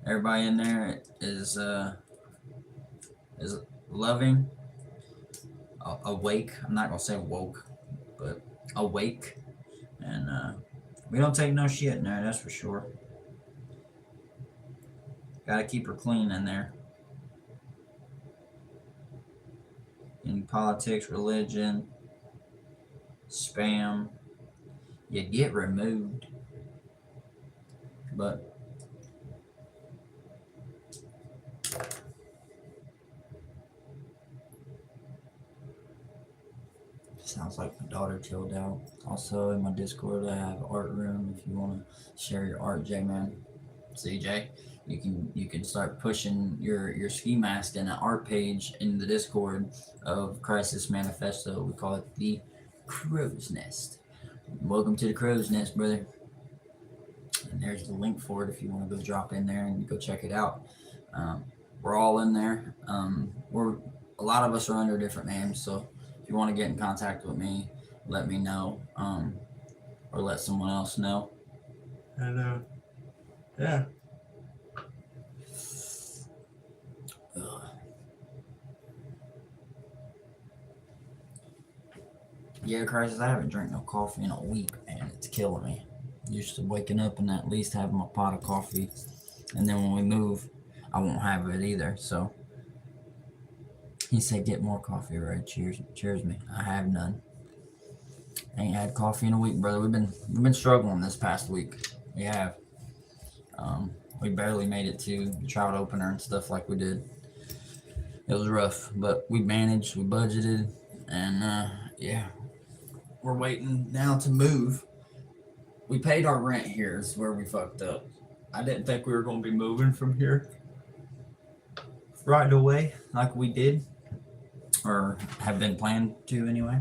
Everybody in there is loving, awake. I'm not gonna say woke, but awake, and we don't take no shit in there. That's for sure. Gotta keep her clean in there. In politics, religion, spam, you get removed. But sounds like my daughter chilled out. Also in my Discord I have art room if you want to share your art, J-Man. CJ, you can start pushing your ski mask and an art page in the Discord of Crisis Manifesto. We call it the Crow's Nest. Welcome to the Crow's Nest, brother. And there's the link for it if you want to go drop in there and go check it out. We're all in there. We're a lot of us are under different names, so if you want to get in contact with me, let me know, or let someone else know. And yeah. Yeah, Crisis, I haven't drank no coffee in a week, man. It's killing me. Used to waking up and at least having a pot of coffee, and then when we move, I won't have it either. So he said, "Get more coffee, right? Cheers me. I have none. Ain't had coffee in a week, brother. We've been struggling this past week. We have. We barely made it to the trout opener and stuff like we did. It was rough, but we managed. We budgeted, and yeah, we're waiting now to move. We paid our rent here. Is where we fucked up. I didn't think we were going to be moving from here right away, like we did, or have been planned to anyway.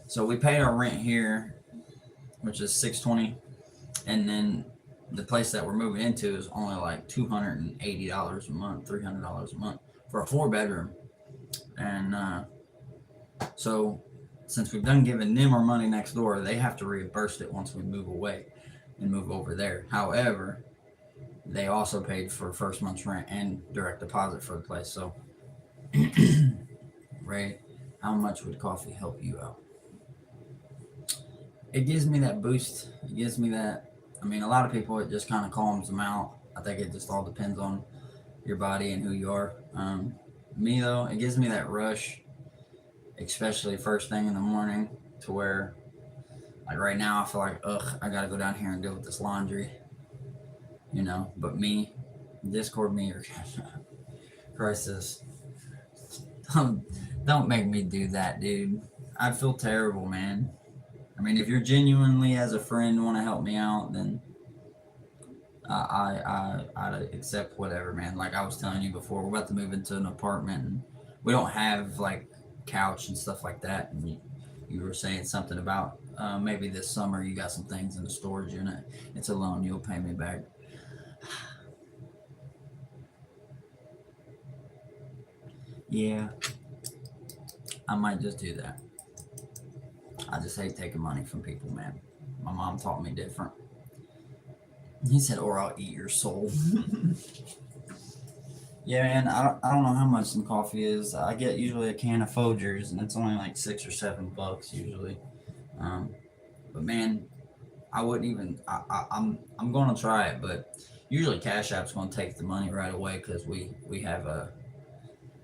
So we paid our rent here, which is $620, and then the place that we're moving into is only like $280 a month, $300 a month for a 4-bedroom. And so since we've done giving them our money next door, they have to reimburse it once we move away and move over there. However, they also paid for first month's rent and direct deposit for the place. So, Ray, how much would coffee help you out? It gives me that boost. It gives me that. I mean, a lot of people, it just kind of calms them out. I think it just all depends on your body and who you are. Me, though, it gives me that rush, especially first thing in the morning, to where, like right now, I feel like, I got to go down here and deal with this laundry. You know, but me, Discord me, or Crisis, don't make me do that, dude. I feel terrible, man. I mean, if you're genuinely, as a friend, want to help me out, then I accept whatever, man. Like I was telling you before, we're about to move into an apartment, and we don't have like couch and stuff like that. And you were saying something about maybe this summer you got some things in the storage unit. It's a loan, you'll pay me back. Yeah, I might just do that. I just hate taking money from people, man. My mom taught me different. He said, or I'll eat your soul. Yeah, man, I don't know how much some coffee is. I get usually a can of Folgers, and it's only like $6 or $7 usually. But man, I wouldn't even. I'm going to try it, but usually Cash App's going to take the money right away because we have a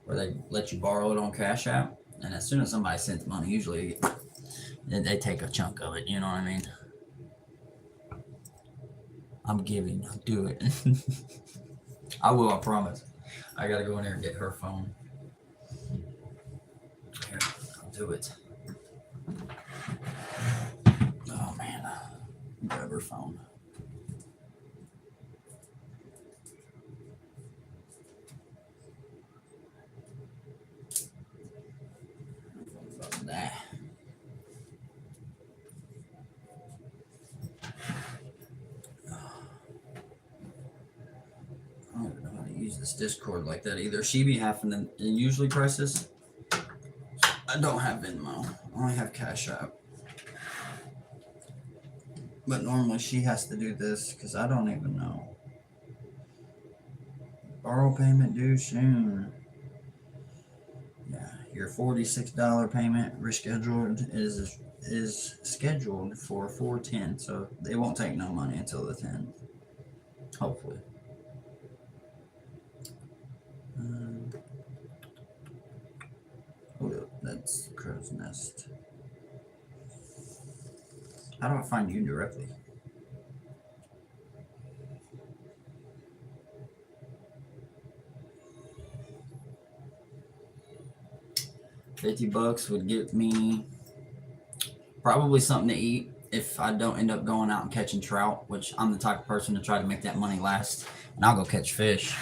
where they let you borrow it on Cash App, and as soon as somebody sends money, usually they take a chunk of it. You know what I mean? I'm giving. I'll do it. I will. I promise. I gotta go in there and get her phone. Here, I'll do it. Oh man, grab her phone. That. I don't know how to use this Discord like that either. She be having to, and usually Crisis. I don't have Venmo. I only have Cash App. But normally she has to do this because I don't even know. Borrow payment due soon. Yeah, your $46 payment rescheduled is scheduled for 4/10, so they won't take no money until the 10th. Hopefully. Oh, that's Crow's Nest. How do I find you directly? $50 would get me probably something to eat if I don't end up going out and catching trout, which I'm the type of person to try to make that money last, and I'll go catch fish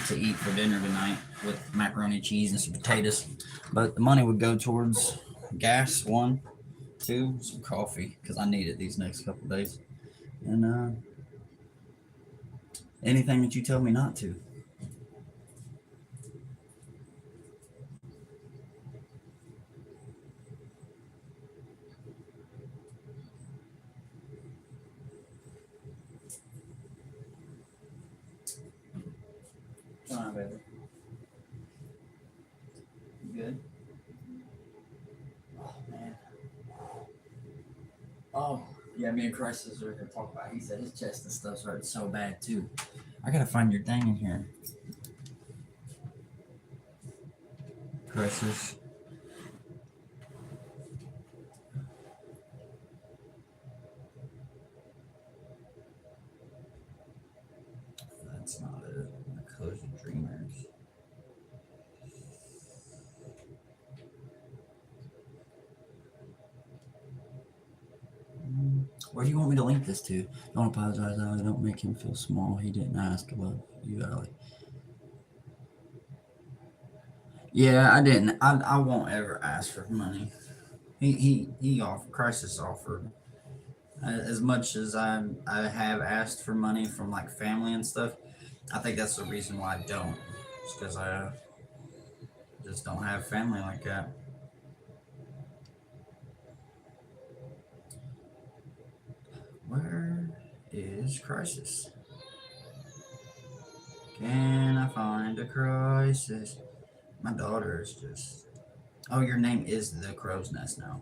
to eat for dinner tonight with macaroni and cheese and some potatoes. But the money would go towards gas, one, two, some coffee, because I need it these next couple days. And anything that you tell me not to. Come on, baby. You good? Oh, man. Oh, yeah, me and Crisis are going to talk about it. He said his chest and stuff's hurting so bad, too. I got to find your thing in here. Crisis. That's not it. The Cozy Dreamers. Where do you want me to link this to? Don't apologize, Ali. Don't make him feel small. He didn't ask. Love you, Ali. Yeah, I didn't. I won't ever ask for money. He offered. Crisis offered. As much as I have asked for money from like family and stuff, I think that's the reason why I don't. It's because I just don't have family like that. Where is Crisis? Can I find a Crisis? My daughter is just. Oh, your name is the Crow's Nest now.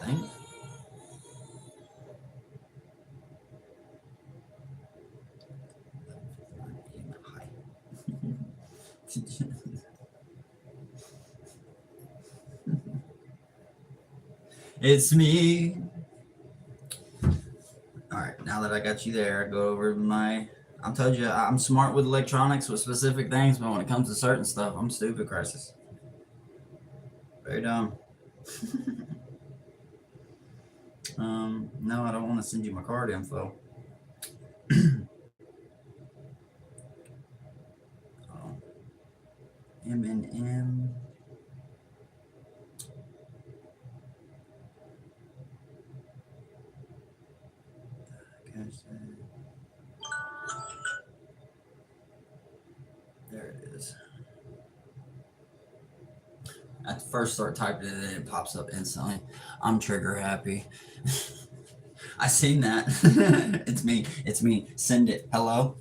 I think. It's me. All right, now that I got you there, I go over my. I told you I'm smart with electronics with specific things, but when it comes to certain stuff, I'm stupid. Crisis. Very dumb. No, I don't want to send you my card info. Oh. M. There it is. I first start typing it in, it pops up instantly. I'm trigger happy. I seen that. It's me. It's me. Send it. Hello.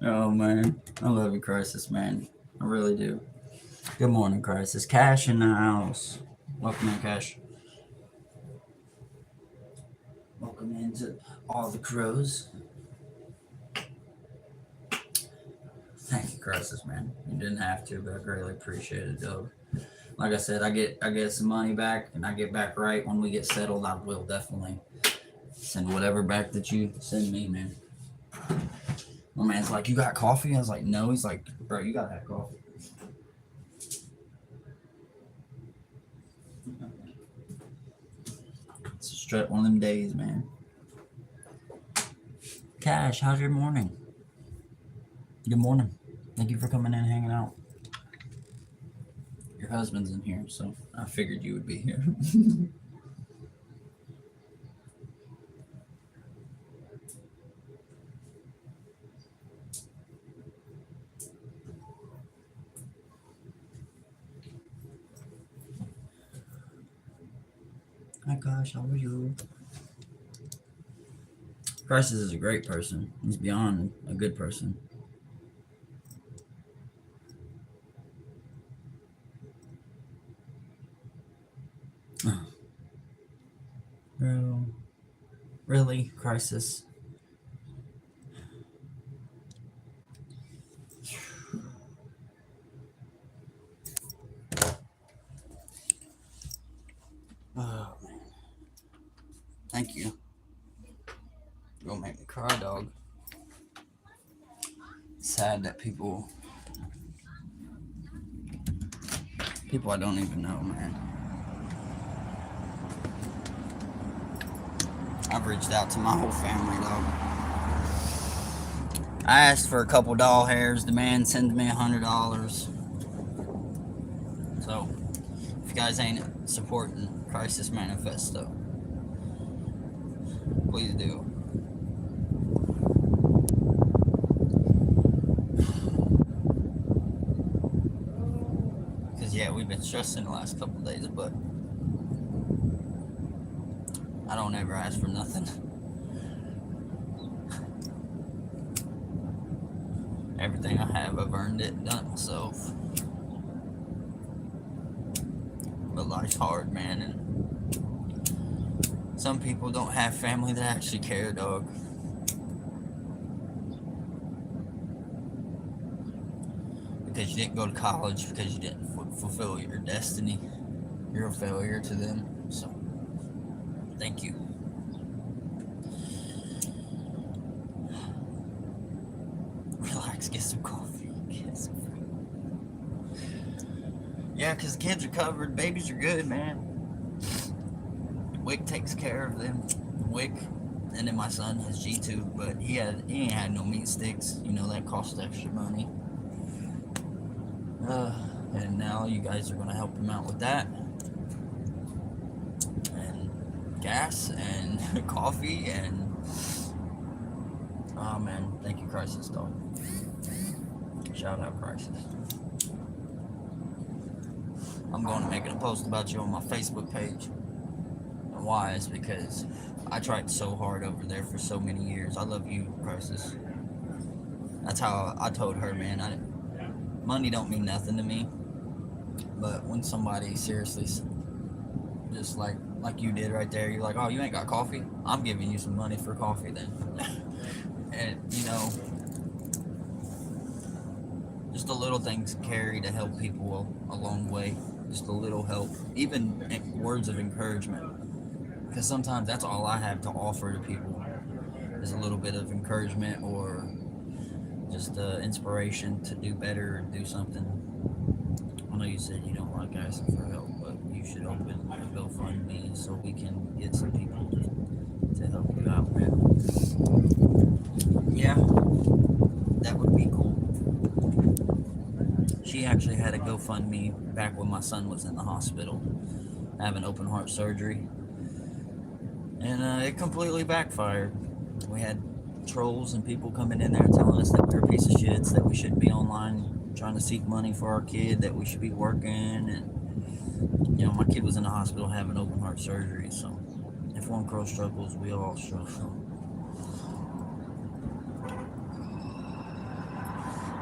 Oh man, I love you, Crisis, man. I really do. Good morning, Crisis. Cash in the house. Welcome in, Cash. Welcome into all the crows. Thank you, Crisis, man. You didn't have to, but I greatly appreciate it, dog. Like I said, I get some money back, and I get back right when we get settled. I will definitely send whatever back that you send me, man. My man's like, "You got coffee?" I was like, "No." He's like, "Bro, you gotta have coffee." It's straight one of them days, man. Cash, how's your morning? Good morning. Thank you for coming in and hanging out. Your husband's in here, so I figured you would be here. Hi, gosh, how are you? Crisis is a great person. He's beyond a good person. Bro, really, Crisis? Oh man, thank you. Gonna make me cry, dog. It's sad that people I don't even know, man. I've reached out to my whole family, dog. I asked for a couple doll hairs. The man sends me $100. So, if you guys ain't supporting Crisis Manifesto, please do. Because, yeah, we've been stressing the last couple days, but I don't ever ask for nothing. Everything I have, I've earned it, done it myself. But life's hard, man, and some people don't have family that actually care, dog. Because you didn't go to college, because you didn't fulfill your destiny, you're a failure to them. So, thank you. Relax, get some coffee, get some food. Yeah, because the kids are covered, babies are good, man. Wick takes care of them. Wick, and then my son has G2, but he ain't had no meat sticks. You know, that costs extra money. And now you guys are going to help him out with that. And gas and coffee and... Oh, man. Thank you, Crisis, dog. Shout out, Crisis. I'm going to make a post about you on my Facebook page. And why? Is because I tried so hard over there for so many years. I love you, Crisis. That's how I told her, man. Money don't mean nothing to me. But when somebody seriously, just like you did right there, you're like, oh, you ain't got coffee? I'm giving you some money for coffee then. And, you know, just the little things carry to help people a long way. Just a little help. Even words of encouragement. Because sometimes that's all I have to offer to people is a little bit of encouragement or just inspiration to do better and do something. I know you said you don't like asking for help, but you should open a GoFundMe so we can get some people to help you out, man. Yeah, that would be cool. She actually had a GoFundMe back when my son was in the hospital having open heart surgery. And it completely backfired. We had trolls and people coming in there telling us that we're a piece of shits, that we shouldn't be online trying to seek money for our kid, that we should be working. And, you know, my kid was in the hospital having open heart surgery. So if one girl struggles, we all struggle.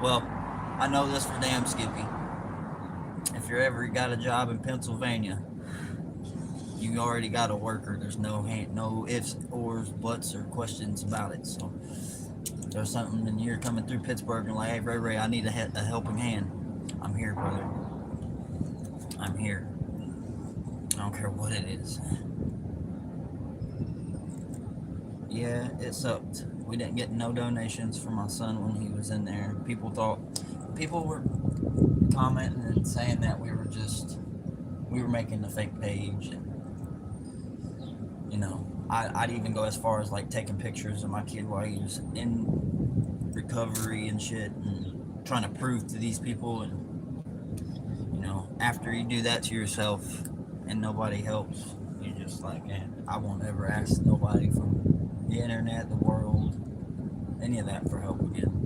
Well, I know this for damn, Skippy. If you ever got a job in Pennsylvania, you already got a worker. There's no ifs, ors, buts, or questions about it. So if there's something and you're coming through Pittsburgh and like, hey, RayRay, I need a helping hand. I'm here, brother. I'm here. I don't care what it is. Yeah, it sucked. We didn't get no donations for my son when he was in there. People were commenting and saying that we were making a fake page. And, you know, I'd even go as far as like taking pictures of my kid while he was in recovery and shit and trying to prove to these people. And, you know, after you do that to yourself and nobody helps, you're just like, man, I won't ever ask nobody from the internet, the world, any of that for help again.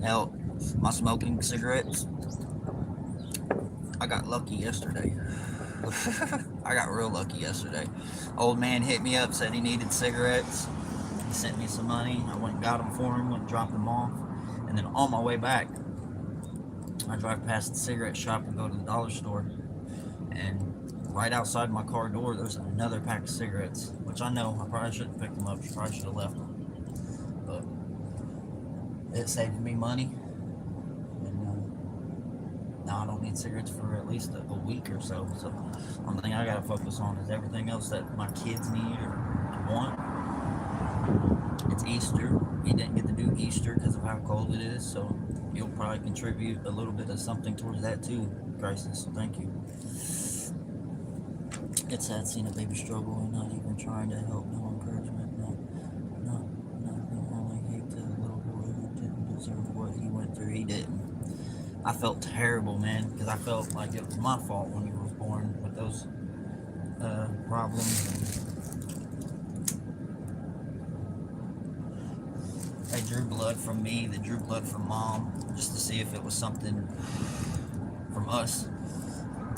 Hell, my smoking cigarettes, I got lucky yesterday. I got real lucky yesterday. Old man hit me up, said he needed cigarettes. He sent me some money. I went and got them for him, went and dropped them off. And then on my way back, I drive past the cigarette shop and go to the dollar store. And right outside my car door, there's another pack of cigarettes, which I know I probably shouldn't pick them up. I probably should have left them. But it saved me money. And Now I don't need cigarettes for at least a week or so. So, one thing I gotta focus on is everything else that my kids need or want. It's Easter. He didn't get to do Easter because of how cold it is, so you'll probably contribute a little bit of something towards that too, Crisis. So thank you. It's sad seeing a baby struggle and not even trying to help. No encouragement. No, no. Only hate the little boy who didn't deserve what he went through. He didn't. I felt terrible, man, because I felt like it was my fault when he was born with those problems. They drew blood from me. They drew blood from mom, just to see if it was something from us,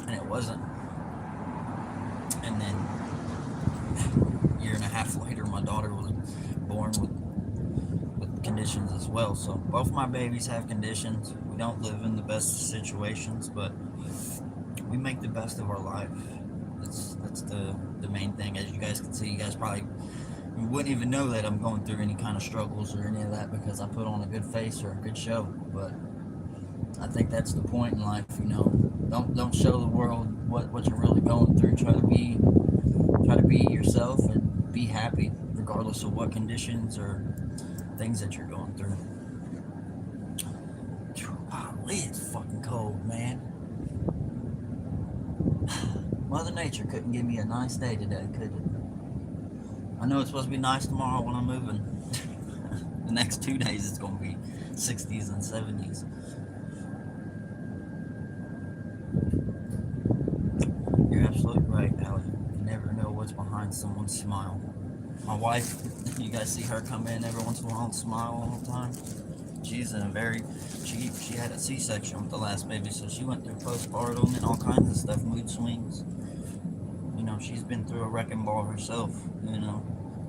and it wasn't. And then a year and a half later, my daughter was born with conditions as well. So both my babies have conditions. We don't live in the best situations, but we make the best of our life. That's the main thing. As you guys can see, you guys probably you wouldn't even know that I'm going through any kind of struggles or any of that because I put on a good face or a good show. But I think that's the point in life, you know. Don't show the world what you're really going through. Try to be yourself and be happy regardless of what conditions or things that you're going through. Golly, it's fucking cold, man. Mother Nature couldn't give me a nice day today, could it? I know it's supposed to be nice tomorrow when I'm moving. The next 2 days it's going to be 60s and 70s. You're absolutely right, Allie. You never know what's behind someone's smile. My wife, you guys see her come in every once in a while and smile all the time. She's in a very, she had a C-section with the last baby, so she went through postpartum and all kinds of stuff, mood swings. You know, she's been through a wrecking ball herself. You know,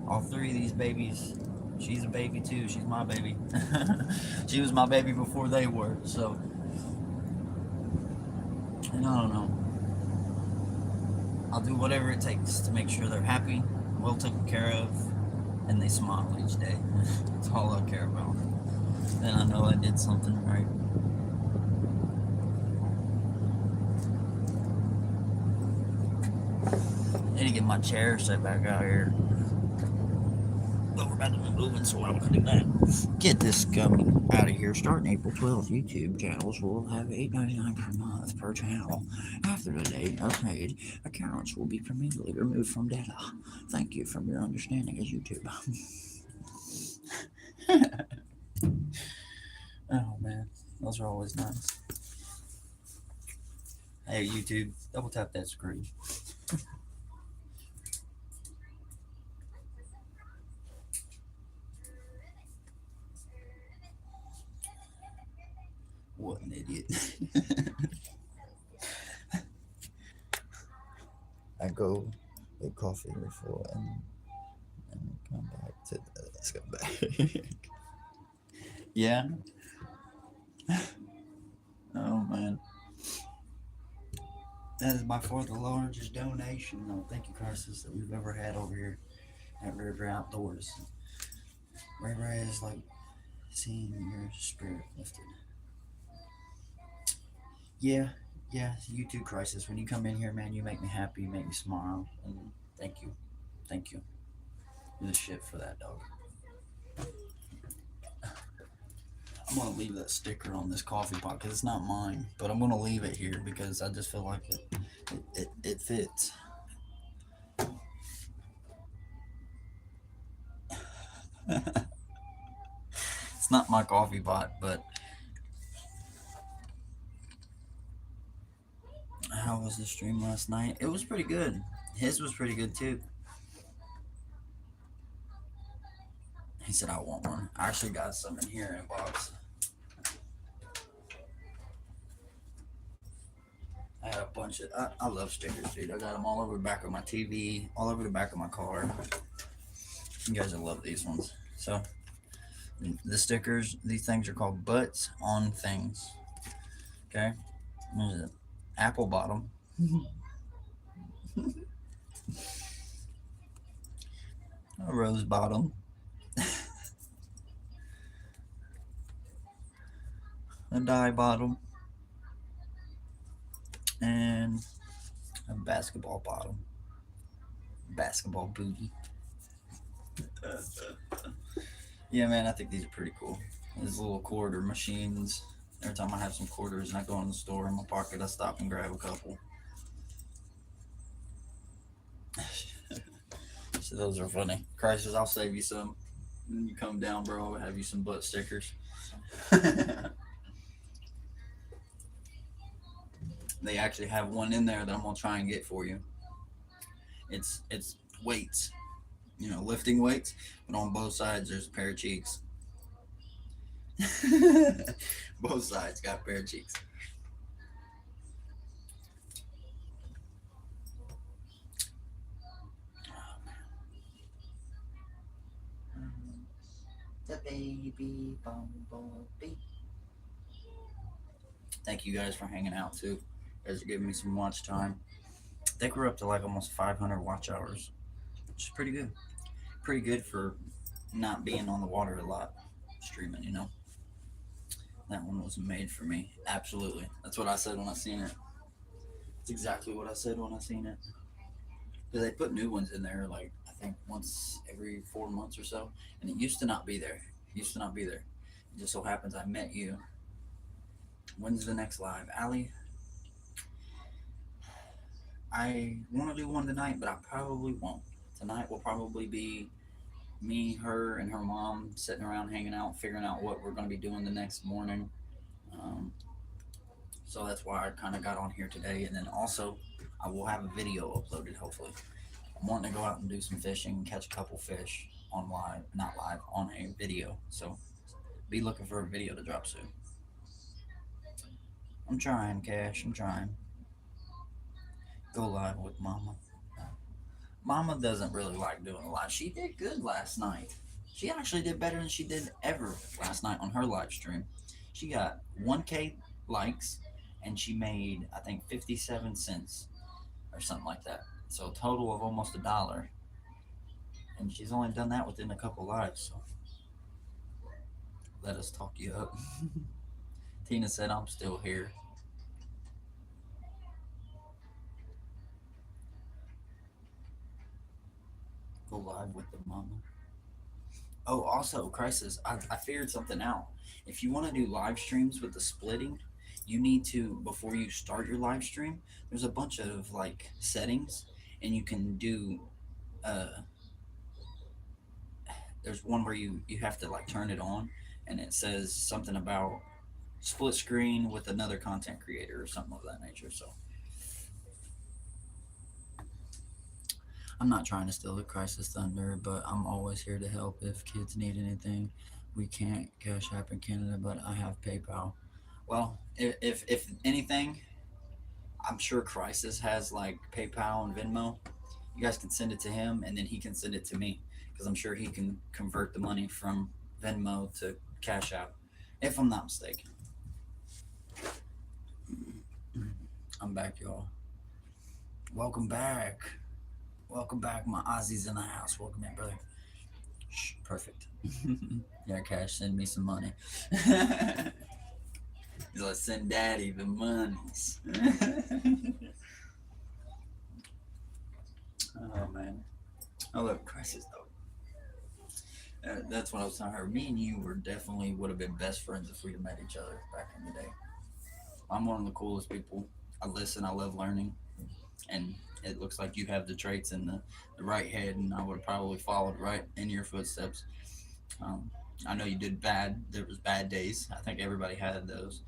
all three of these babies, she's a baby too. She's my baby. She was my baby before they were. So, and I don't know. I'll do whatever it takes to make sure they're happy, well taken care of, and they smile each day. That's all I care about. Then I know I did something right. I need to get my chair set back out here. But we're about to be moving, so I'm gonna do that. Get this gummy out of here. Starting April 12th, YouTube channels will have $8.99 per month per channel. After the date of paid, accounts will be permanently removed from data. Thank you for your understanding as YouTube. Oh man, those are always nice. Hey YouTube, double tap that screen. What an idiot. I go get coffee before and come back to the, let's go back. Yeah. Oh man. That is by far the largest donation, no, thank you, Crisis, that we've ever had over here at RayRay Outdoors. RayRay is like seeing your spirit lifted. Yeah, yeah, you too, Crisis. When you come in here, man, you make me happy, you make me smile, and thank you. Thank you. You're the shit for that, dog. I'm gonna leave that sticker on this coffee pot because it's not mine, but I'm gonna leave it here because I just feel like it fits. It's not my coffee pot, but how was the stream last night? It was pretty good. His was pretty good too. He said, I want one. I actually got some in here in a box. I had a bunch of, I love stickers, dude. I got them all over the back of my TV, all over the back of my car. You guys will love these ones. So, the stickers, these things are called butts on things. Okay? There's an apple bottom. A rose bottom. A dye bottom. and a basketball bottom, basketball booty. Yeah, man, I think these are pretty cool. These little quarter machines. Every time I have some quarters and I go in the store in my pocket, I stop and grab a couple. So those are funny. Crisis, I'll save you some. When you come down, bro, I'll have you some butt stickers. They actually have one in there that I'm gonna try and get for you. It's weights, lifting weights, but on both sides there's a pair of cheeks. Both sides got a pair of cheeks. The baby bumblebee. Thank you guys for hanging out too. You guys are giving me some watch time. I think we're up to like almost 500 watch hours, which is pretty good. Pretty good for not being on the water a lot, streaming. That one was made for me. Absolutely. That's what I said when I seen it. It's exactly what I said when I seen it. Because they put new ones in there, like, I think once every 4 months or so. And it used to not be there. It used to not be there. It just so happens I met you. When's the next live? Allie, I want to do one tonight, but I probably won't. Tonight will probably be me, her, and her mom sitting around hanging out, figuring out what we're going to be doing the next morning. Um, so that's why I kind of got on here today. And then also, I will have a video uploaded, hopefully. I'm wanting to go out and do some fishing, catch a couple fish on live, not live, on a video. So be looking for a video to drop soon. I'm trying, Cash. I'm trying. Go live with Mama. Mama doesn't really like doing a live. She did good last night. She actually did better than she did ever last night on her live stream. She got 1K likes and she made, I think, 57 cents or something like that. So a total of almost $1. And she's only done that within a couple lives. So let us talk you up. Tina said, I'm still here. Go live with the mama. Oh, also, Crisis, I figured something out. If you want to do live streams with the splitting, you need to, before you start your live stream, there's a bunch of like settings, and you can do, uh, there's one where you have to like turn it on, and it says something about split screen with another content creator or something of that nature. So I'm not trying to steal the Crisis Thunder, but I'm always here to help if kids need anything. We can't Cash App in Canada, but I have PayPal. Well, if anything, I'm sure Crisis has like PayPal and Venmo. You guys can send it to him, and then he can send it to me because I'm sure he can convert the money from Venmo to Cash App, if I'm not mistaken. I'm back, y'all. Welcome back. Welcome back, my Aussies in the house. Welcome in, brother. Shh, perfect. Yeah, Cash, send me some money. He's like, send daddy the monies. Oh, man. I love Crisis, though. That's what I was telling her. Me and you would have been best friends if we'd have met each other back in the day. I'm one of the coolest people. I listen, I love learning. And it looks like you have the traits in the right head, and I would have probably followed right in your footsteps. I know you did bad. There was bad days. I think everybody had those.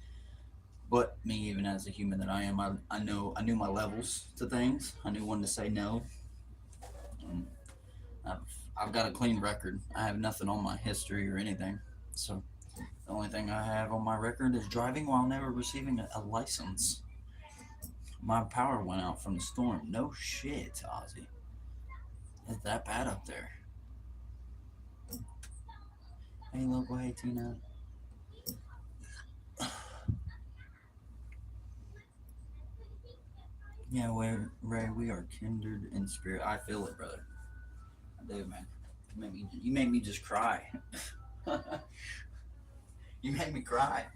But me, even as a human that I am, I knew my levels to things. I knew when to say no. Um, I've, I've got a clean record. I have nothing on my history or anything. So the only thing I have on my record is driving while never receiving a license. My power went out from the storm. No shit, Ozzy. It's that bad up there. Hey, local, hey, Tina. Yeah, Ray, we are kindred in spirit. I feel it, brother. I do, man. You made me just cry. You made me cry.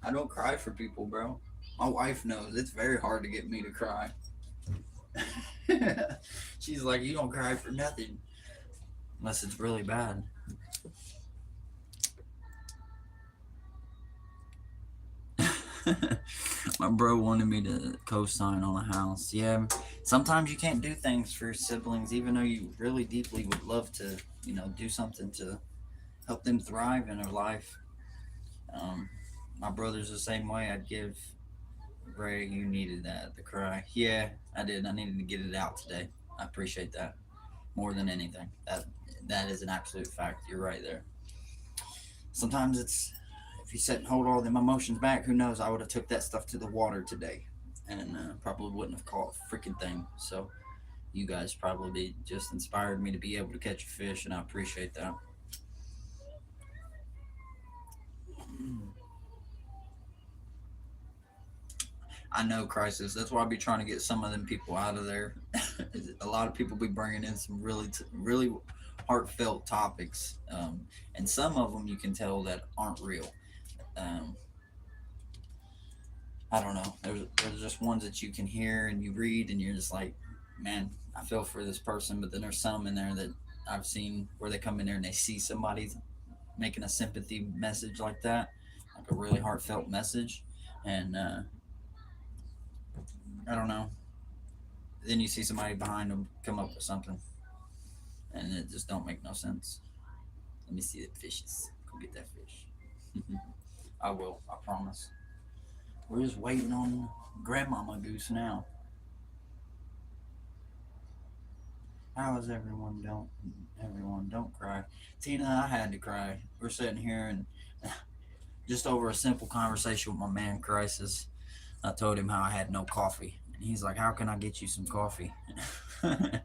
I don't cry for people, bro. My wife knows it's very hard to get me to cry. She's like, you don't cry for nothing unless it's really bad. My bro wanted me to co-sign on a house. Yeah, sometimes you can't do things for your siblings, even though you really deeply would love to, do something to help them thrive in their life. Um, my brother's the same way. I'd give Ray, you needed that, the cry. Yeah, I did. I needed to get it out today. I appreciate that more than anything. That is an absolute fact. You're right there. Sometimes it's if you sit and hold all them emotions back, who knows? I would have took that stuff to the water today, and probably wouldn't have caught a freaking thing. So you guys probably just inspired me to be able to catch a fish, and I appreciate that. I know, Crisis. That's why I be trying to get some of them people out of there. A lot of people be bringing in some really heartfelt topics, and some of them you can tell that aren't real. Um, I don't know. There's just ones that you can hear and you read, and you're just like, man, I feel for this person. But then there's some in there that I've seen where they come in there and they see somebody making a sympathy message like that, like a really heartfelt message, and I don't know. Then you see somebody behind them come up with something, and it just don't make no sense. Let me see the fishes. Go get that fish. I will. I promise. We're just waiting on Grandmama Goose now. How is everyone? Don't cry. Tina, I had to cry. We're sitting here and just over a simple conversation with my man Crisis. I told him how I had no coffee. And he's like, how can I get you some coffee? And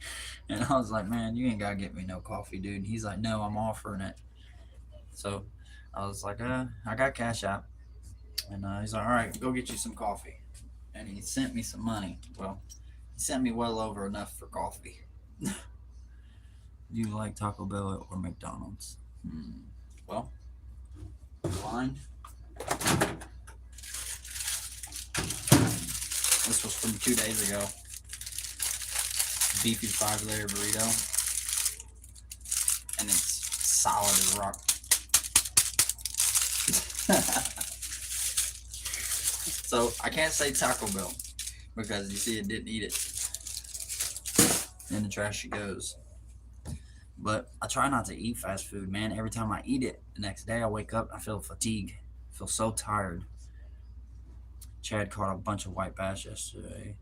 I was like, man, you ain't got to get me no coffee, dude. And he's like, no, I'm offering it. So I was like, I got Cash App. And he's like, all right, go get you some coffee. And he sent me some money. Well, he sent me well over enough for coffee. Do you like Taco Bell or McDonald's? Well, blind. This was from 2 days ago. Beefy 5-layer burrito. And it's solid as rock. So I can't say Taco Bell because you see it didn't eat it. In the trash it goes. But I try not to eat fast food, man. Every time I eat it, the next day I wake up, I feel fatigue. I feel so tired. Chad caught a bunch of white bass yesterday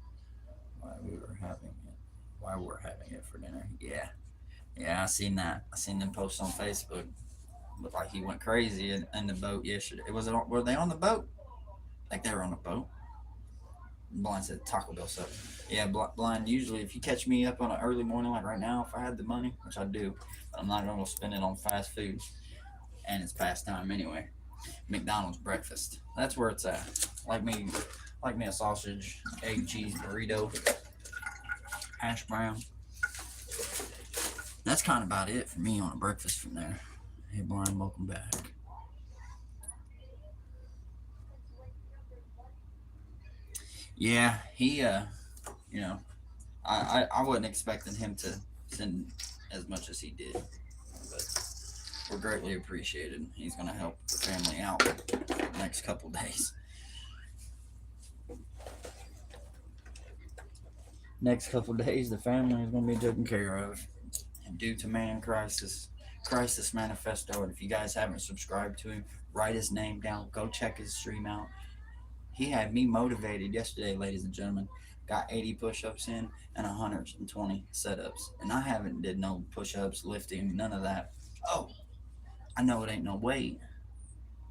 while we're having it for dinner. Yeah, I seen that. I seen them post on Facebook. Looked like he went crazy in the boat yesterday. Were they on the boat? Like they were on the boat. Blind said Taco Bell stuff. Yeah, Blind, usually if you catch me up on an early morning like right now, if I had the money, which I do, but I'm not going to spend it on fast food. And it's past time anyway. McDonald's breakfast. That's where it's at. Like me a sausage, egg, cheese, burrito, hash brown. That's kind of about it for me on a breakfast from there. Hey, Blind, welcome back. Yeah, he, I wasn't expecting him to send as much as he did, but we're greatly appreciated. He's going to help the family out the next couple days. Next couple days, the family is going to be taken care of. And due to Man Crisis Manifesto, and if you guys haven't subscribed to him, write his name down. Go check his stream out. He had me motivated yesterday, ladies and gentlemen. Got 80 push-ups in and 120 setups. And I haven't did no push-ups, lifting, none of that. Oh, I know it ain't no weight,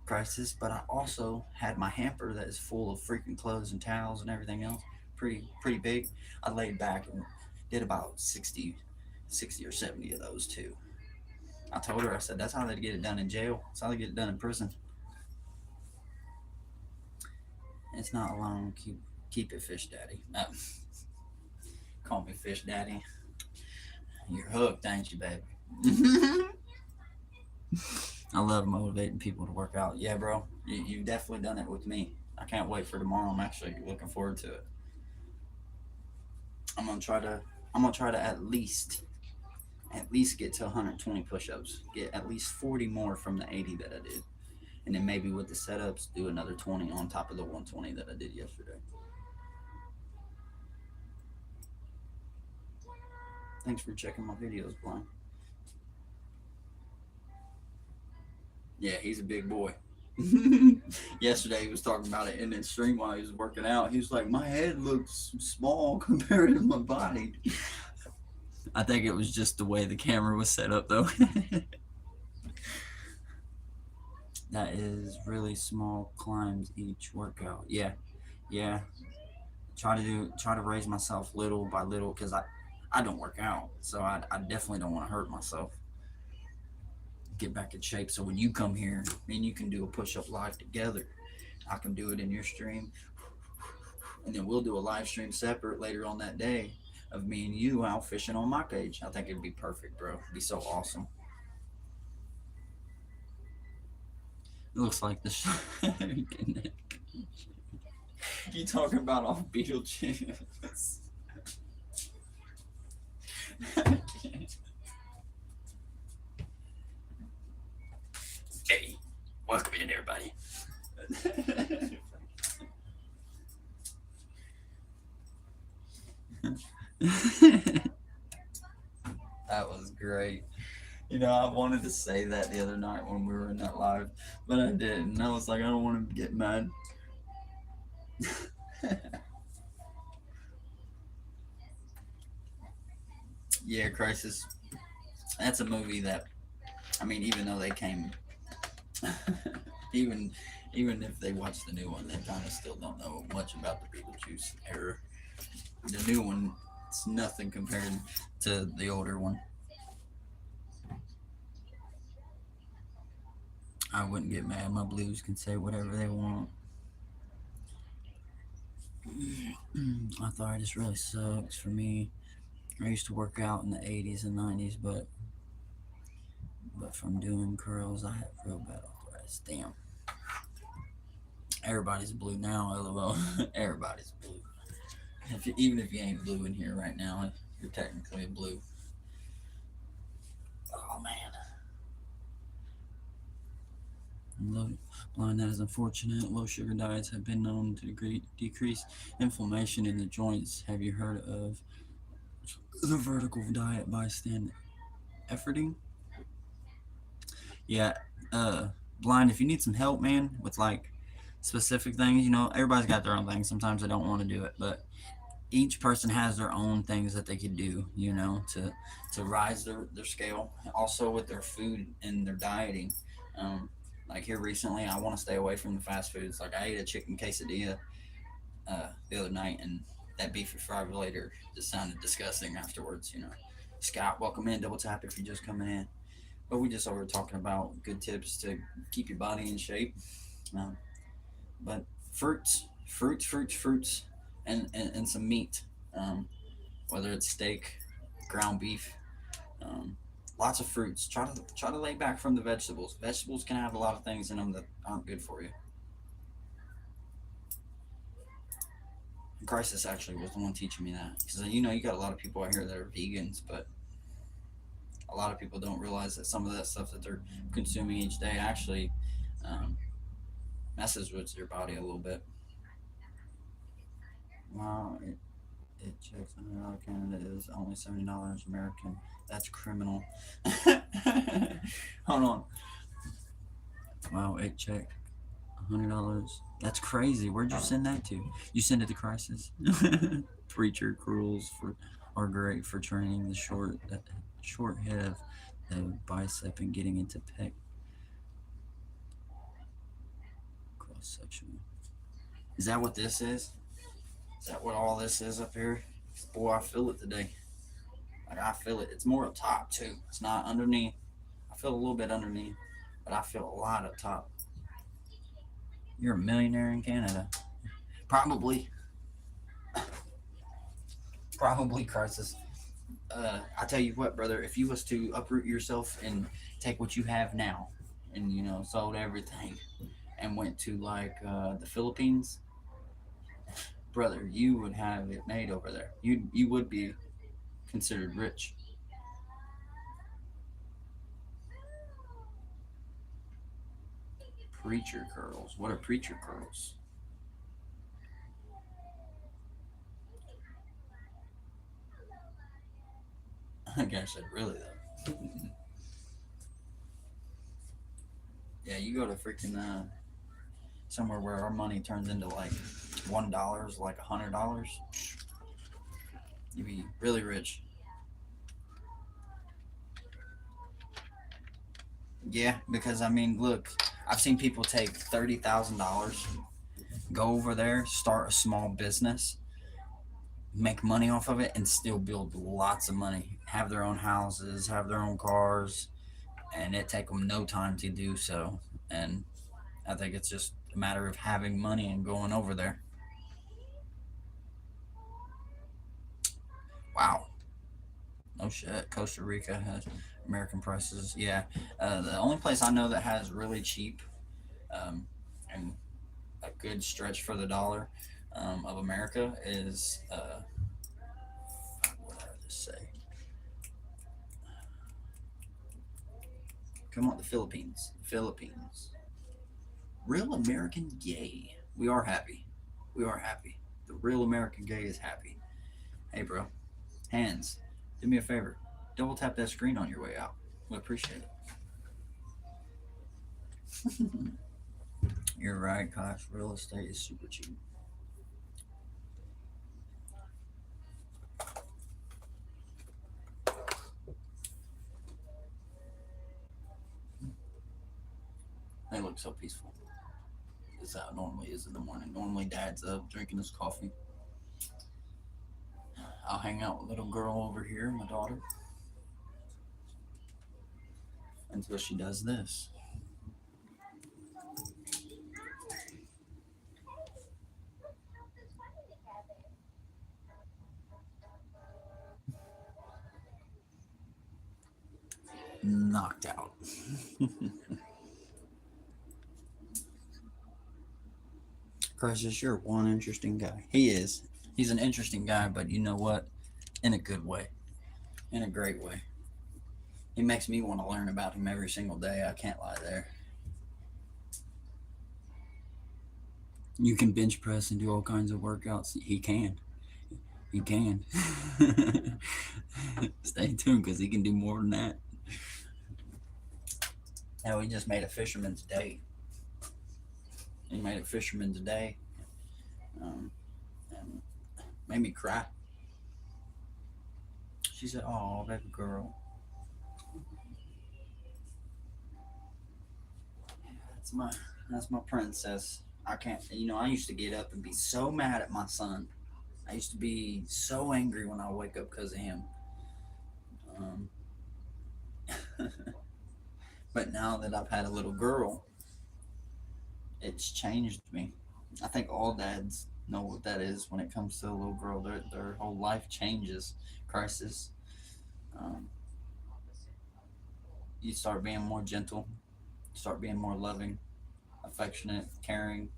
Crisis, but I also had my hamper that is full of freaking clothes and towels and everything else. Pretty big. I laid back and did about 60 or 70 of those too. I told her, I said, that's how they get it done in jail. That's how they get it done in prison. It's not long. Keep it, Fish Daddy. Call me Fish Daddy. You're hooked, ain't you, baby? I love motivating people to work out. Yeah, bro. You've definitely done it with me. I can't wait for tomorrow. I'm actually looking forward to it. I'm gonna try to at least get to 120 push-ups. Get at least 40 more from the 80 that I did, and then maybe with the setups, do another 20 on top of the 120 that I did yesterday. Thanks for checking my videos, Blind. Yeah, he's a big boy. Yesterday he was talking about it in his stream while he was working out. He was like, "My head looks small compared to my body." I think it was just the way the camera was set up, though. That is really small climbs each workout. Yeah, yeah. Try to raise myself little by little because I don't work out, so I definitely don't want to hurt myself. Get back in shape so when you come here, me and you can do a push-up live together. I can do it in your stream, and then we'll do a live stream separate later on that day of me and you out fishing on my page. I think it'd be perfect, bro. It'd be so awesome. It looks like the you talking about off Beetlejuice. Hey, welcome in, everybody. That was great. You know, I wanted to say that the other night when we were in that live, but I didn't. I was like, I don't want him to get mad. Yeah, Crisis. That's a movie that, I mean, even though they came, even if they watch the new one, they kind of still don't know much about the Beetlejuice era. The new one, it's nothing compared to the older one. I wouldn't get mad. My blues can say whatever they want. Arthritis really sucks for me. I used to work out in the 80s and 90s, but from doing curls, I have real bad arthritis. Damn. Everybody's blue now, LOL. Everybody's blue. Even if you ain't blue in here right now, you're technically blue. Oh, man. Blind, that is unfortunate. Low sugar diets have been known to decrease inflammation in the joints. Have you heard of the vertical diet by Stan Efferding? Yeah, Blind, if you need some help, man, with like specific things, you know, everybody's got their own things. Sometimes they don't want to do it, but each person has their own things that they could do, you know, to rise their scale. Also with their food and their dieting. Like here recently, I want to stay away from the fast foods. Like I ate a chicken quesadilla the other night, and that beef refrigerator just sounded disgusting afterwards, you know. Scott, welcome in. Double tap if you're just coming in. But we just over talking about good tips to keep your body in shape. But fruits, and some meat, whether it's steak, ground beef, lots of fruits. Try to lay back from the vegetables. Vegetables can have a lot of things in them that aren't good for you. And Crisis actually was the one teaching me that, because you know you got a lot of people out here that are vegans, but a lot of people don't realize that some of that stuff that they're consuming each day actually messes with your body a little bit. Wow, it checks $100 Canada is only $70 American. That's criminal. Hold on. Wow, it checked $100. That's crazy. Where'd you send that to? You send it to Crisis. Preacher curls are great for training the short head of the bicep and getting into pec cross section. Is that what this is? Is that what all this is up here? Boy, I feel it today. Like I feel it. It's more up top too. It's not underneath. I feel a little bit underneath, but I feel a lot up top. You're a millionaire in Canada. Probably, Crisis. I tell you what, brother, if you was to uproot yourself and take what you have now and, you know, sold everything and went to like the Philippines, brother, you would have it made over there. You would be considered rich. Preacher curls. What are preacher curls? I guess it really though. Yeah, you go to freaking somewhere where our money turns into like $1 is like $100. You'd be really rich. Yeah, because I mean, look, I've seen people take $30,000, go over there, start a small business, make money off of it, and still build lots of money. Have their own houses, have their own cars, and it take them no time to do so. And I think it's just a matter of having money and going over there. Wow. No shit. Costa Rica has American prices. Yeah. The only place I know that has really cheap um, and a good stretch for the dollar of America is, what did I just say? Come on, the Philippines. Philippines. Real American gay. We are happy. We are happy. The real American gay is happy. Hey, bro. Hands. Do me a favor. Double tap that screen on your way out. We appreciate it. You're right, gosh. Real estate is super cheap. They look so peaceful. This how it normally is in the morning. Normally, dad's up drinking his coffee. I'll hang out with little girl over here, my daughter, until she does this. Knocked out. Crisis, you're one interesting guy. He is. He's an interesting guy, but you know what? In a good way. In a great way. He makes me want to learn about him every single day. I can't lie there. You can bench press and do all kinds of workouts. He can. He can. Stay tuned because he can do more than that. Hell, he just made a fisherman's day. He made a fisherman's day. And made me cry. She said, "Oh, baby girl." That's my that's my princess. I can't. I used to get up and be so mad at my son. I used to be so angry when I wake up because of him. Um, but now that I've had a little girl, it's changed me. I think all dads know what that is when it comes to a little girl. Their whole life changes. Crisis. Um, you start being more gentle, start being more loving, affectionate, caring.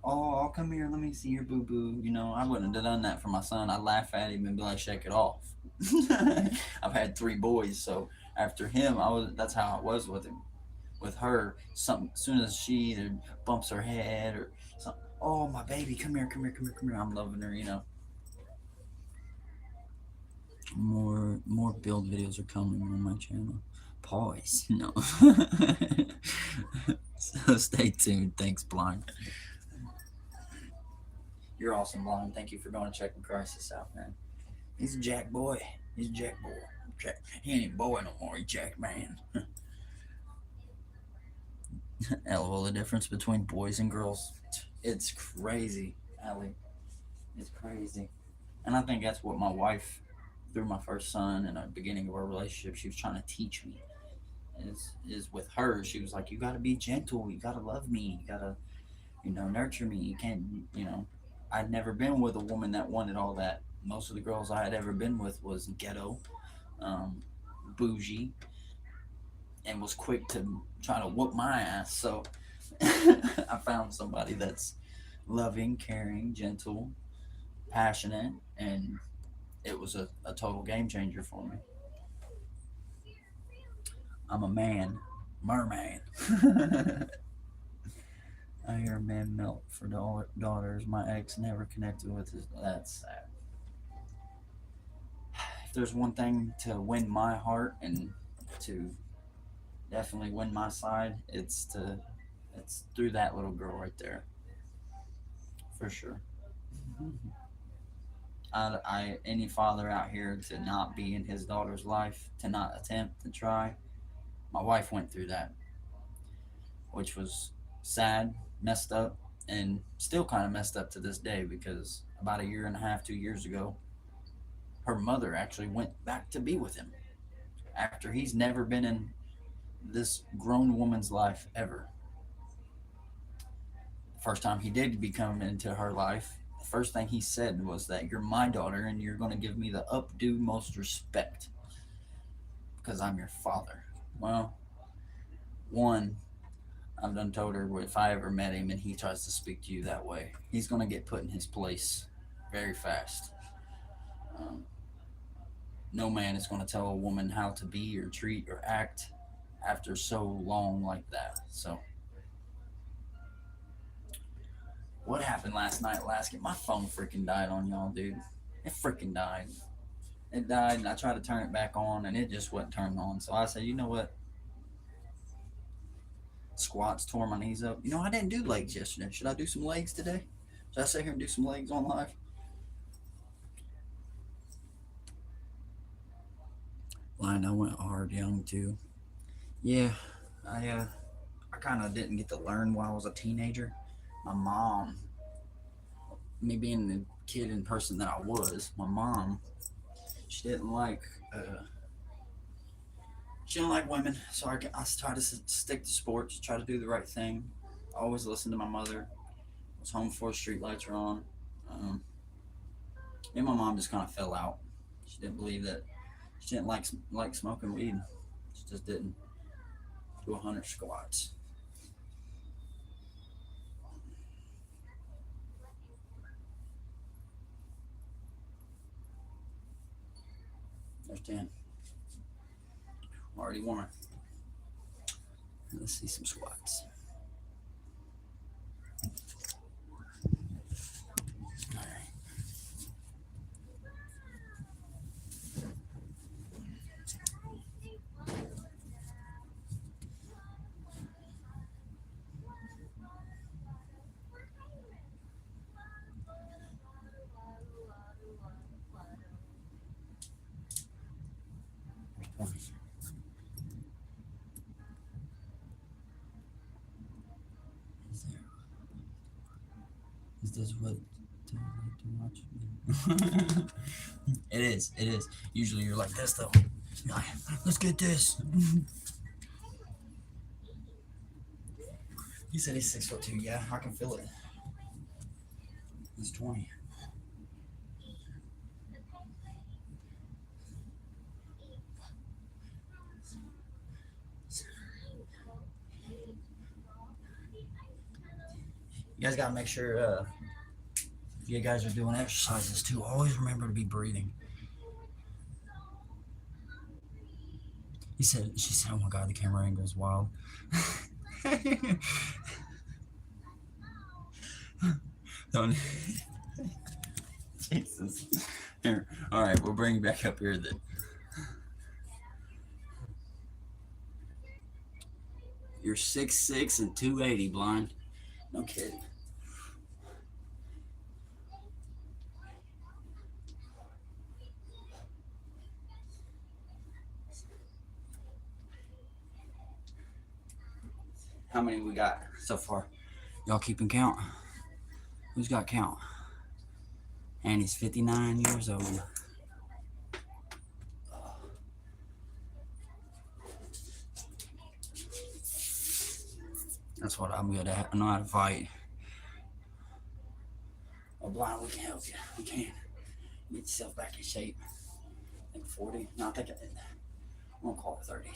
Oh, come here, let me see your boo boo. I wouldn't have done that for my son. I'd laugh at him and be like, shake it off. I've had 3 boys, so after him, that's how I was with him. With her, something as soon as she either bumps her head or something, oh my baby, come here, come here, come here, come here. I'm loving her. More build videos are coming on my channel. Pause. No. So stay tuned. Thanks, Blind. You're awesome, Blind. Thank you for going to checking Crisis out, man. He's a Jack boy. He's a Jack boy. Jack. He ain't boy no more. He's Jack man. LOL, the difference between boys and girls. It's crazy, Allie. It's crazy. And I think that's what my wife, through my first son and the beginning of our relationship, she was trying to teach me. Is with her, she was like, you got to be gentle. You got to love me. You got to, nurture me. You can't, I'd never been with a woman that wanted all that. Most of the girls I had ever been with was ghetto, bougie, and was quick to try to whoop my ass. So I found somebody that's loving, caring, gentle, passionate, and it was a total game changer for me. I'm a man, merman. I hear a man melt for daughters. My ex never connected with his. That's sad. If there's one thing to win my heart and to definitely win my side, it's through that little girl right there, for sure. Any father out here to not be in his daughter's life, to not attempt to try. My wife went through that, which was sad, messed up, and still kind of messed up to this day because about a year and a half, 2 years ago, her mother actually went back to be with him after he's never been in this grown woman's life ever. The first time he did become into her life, the first thing he said was that you're my daughter and you're going to give me the updue most respect because I'm your father. Well, one, I've done told her if I ever met him and he tries to speak to you that way, he's going to get put in his place very fast. Um, no man is going to tell a woman how to be or treat or act after so long like that. So, what happened last night, Lasky? My phone freaking died on y'all, dude. It freaking died. It died, and I tried to turn it back on, and it just wasn't turned on. So I said, you know what? Squats tore my knees up. I didn't do legs yesterday. Should I do some legs today? Should I sit here and do some legs on live? Line, I went hard young too. Yeah, I kind of didn't get to learn while I was a teenager. My mom, me being the kid and person that I was, my mom, she didn't like uh, she didn't like women, so I tried to stick to sports, try to do the right thing. Always listen to my mother. Was home before street lights were on. Um, Me and my mom just kind of fell out. She didn't believe that. She didn't like smoking weed. She just didn't do 100 squats. There's 10. Already won. Let's see some squats. All right. There's 20. Is this what too much? It is. It is. Usually you're like this though. You're like, let's get this. He said he's 6'2". Yeah, I can feel it. He's 20. You guys gotta make sure if you guys are doing exercises too, always remember to be breathing. She said, oh my god, the camera angle is wild. Don't. Jesus. Here. All right, we'll bring you back up here then. You're 6'6" and 280, blind. No kidding. How many we got so far? Y'all keeping count? Who's got count? And he's 59 years old. That's what I'm good at. I know how to fight. Well, blind, we can help you. We can. Get yourself back in shape. I think 40. No, I think I'm gonna call it 30.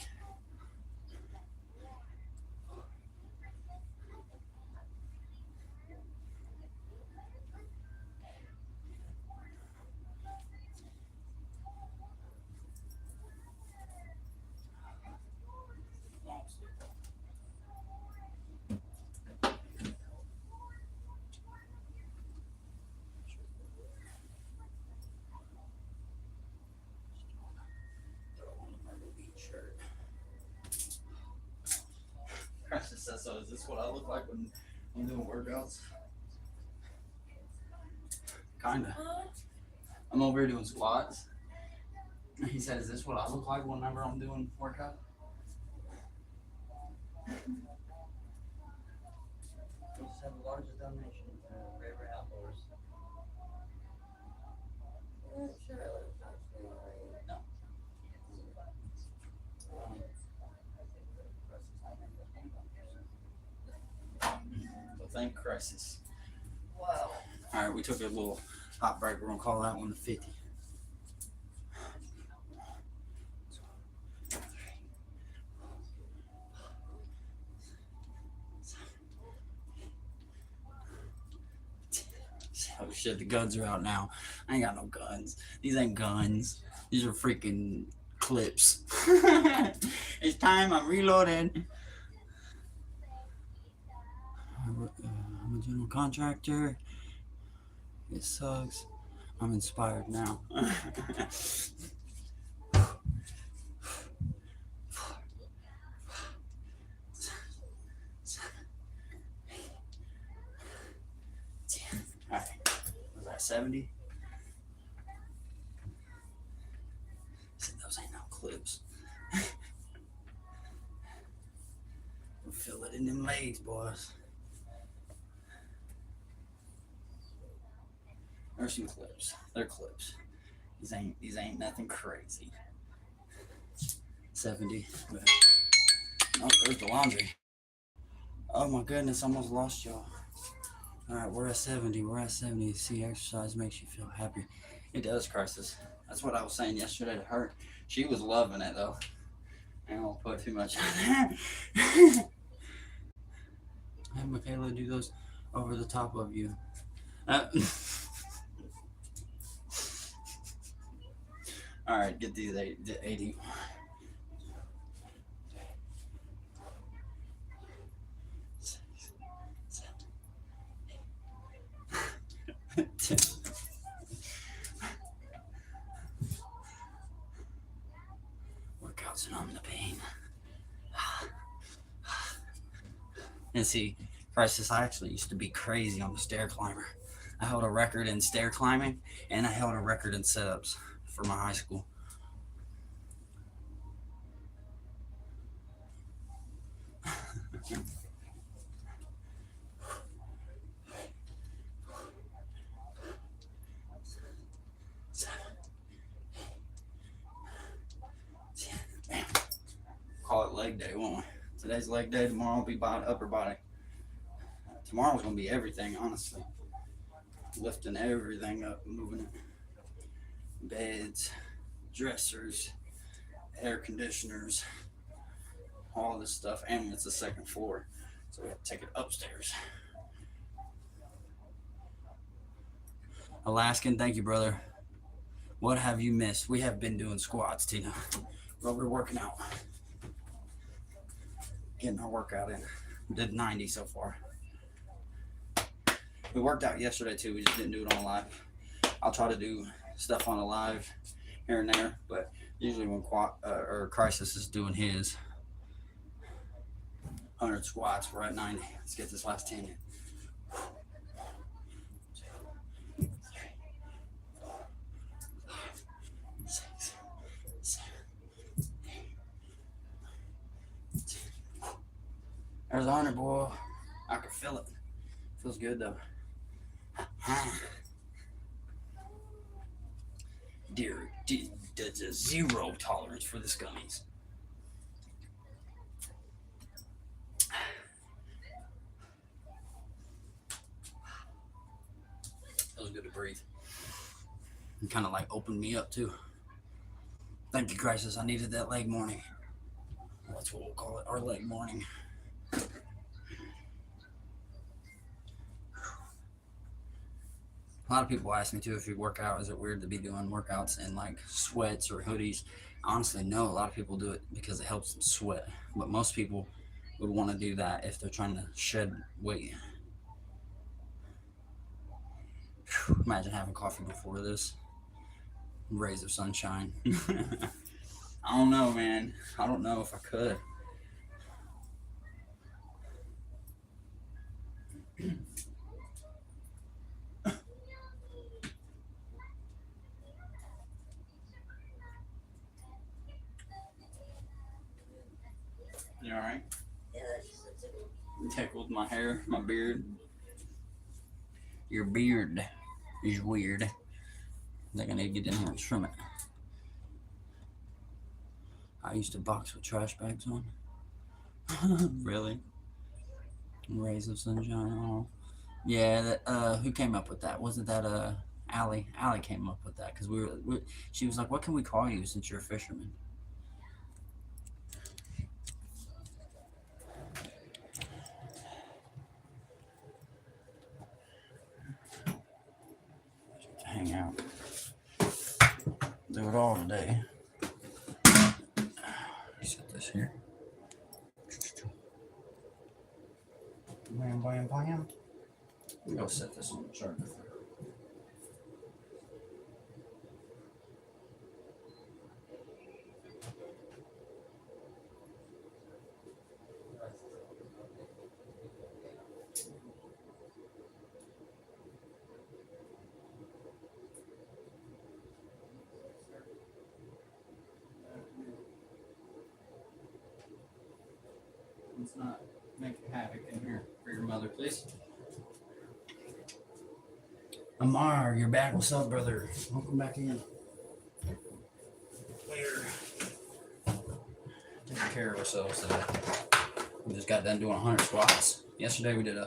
what I look like when I'm doing workouts. Kinda. I'm over here doing squats. He said, "Is this what I look like whenever I'm doing workout?" We just have the largest donation to RayRay Outdoors. I'm not sure it looks actually right. No. So thank crisis. Wow. All right, we took a little hot break. We're gonna call that one the 50. Oh shit, the guns are out now. I ain't got no guns. These ain't guns. These are freaking clips. It's time, I'm reloading. I'm a general contractor. It sucks. I'm inspired now. Alright, was that 70? Those ain't no clips. We'll fill it in them legs, boys. There's some clips. They're clips. These ain't nothing crazy. 70. Oh, there's the laundry. Oh my goodness, almost lost y'all. Alright, we're at 70. We're at 70. See, exercise makes you feel happy. It does, Crisis. That's what I was saying yesterday to her. She was loving it though. I don't put too much on there. Have Michaela do those over the top of you. Alright, get these 80. Workouts and I'm the pain. And see, Crisis, I actually used to be crazy on the stair climber. I held a record in stair climbing and I held a record in sit-ups for my high school. Call it leg day, won't we? Today's leg day, tomorrow will be upper body. Tomorrow's gonna be everything, honestly. Lifting everything up, moving it. Beds, dressers, air conditioners, all this stuff, and it's the second floor, so we have to take it upstairs. Alaskan, thank you, brother. What have you missed? We have been doing squats, Tina. Well, we're working out. Getting our workout in. We did 90 so far. We worked out yesterday too. We just didn't do it on live. I'll try to do stuff on a live here and there, but usually when Crisis is doing his 100 squats, we're at 90. Let's get this last 10 in. There's 100, boy. I can feel it. Feels good though. Dear, there's a zero tolerance for the scummies. Feels good to breathe. And kind of like opened me up too. Thank you, Crisis. I needed that leg morning. That's what we'll call it, our leg morning. A lot of people ask me too, if you work out, is it weird to be doing workouts in like sweats or hoodies? Honestly, no. A lot of people do it because it helps them sweat. But most people would want to do that if they're trying to shed weight. Imagine having coffee before this. Rays of sunshine. I don't know, man. I don't know if I could. You alright? Tickled my hair, my beard. Your beard is weird. I think I need to get in here and trim it. I used to box with trash bags on. Really? Rays of sunshine. Oh. Yeah, that, who came up with that? Wasn't that Allie? Allie came up with that because she was like, "What can we call you since you're a fisherman?" Hang out, do it all today. Set this here. Bam, bam, bam. I'm gonna set this on the charger. Let's not make havoc in here for your mother, please. Amar, you're back. What's up, brother? Welcome back in. We're taking care of ourselves today. We just got done doing 100 squats. Yesterday we did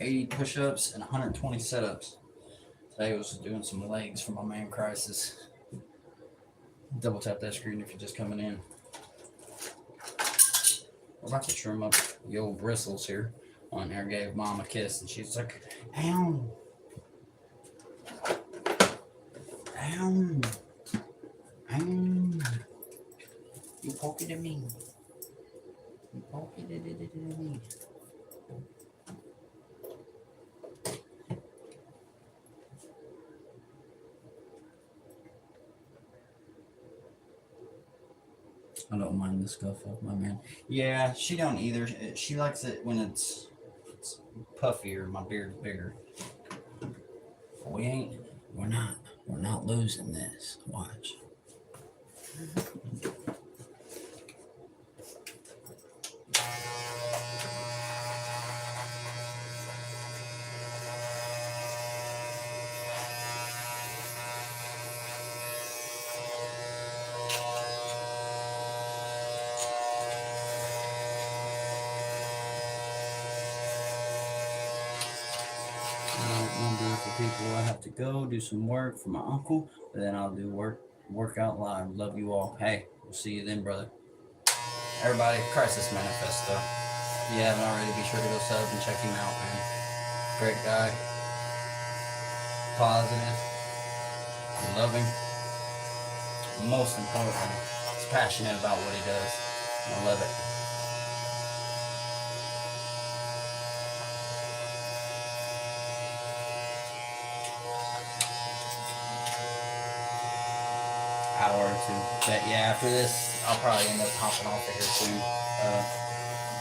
80 push-ups and 120 setups. Today was doing some legs for my man Crisis. Double tap that screen if you're just coming in. We're about to trim up the old bristles here. On there, gave Mom a kiss, and she's like, "Ow, ow, ow! You poked it at me. You poked it at me." I don't mind the scuffle, my man. Yeah, she don't either. She likes it when it's puffier. My beard's bigger. We're not losing this. Watch. People, I have to go do some work for my uncle, but then I'll do workout live. Love you all. Hey, we'll see you then, brother. Everybody, Crisis Manifesto. If you haven't already, be sure to go sub and check him out, man. Great guy. Positive. Loving. Most importantly, he's passionate about what he does. I love it. Hour or two. But yeah, after this, I'll probably end up hopping off of here soon.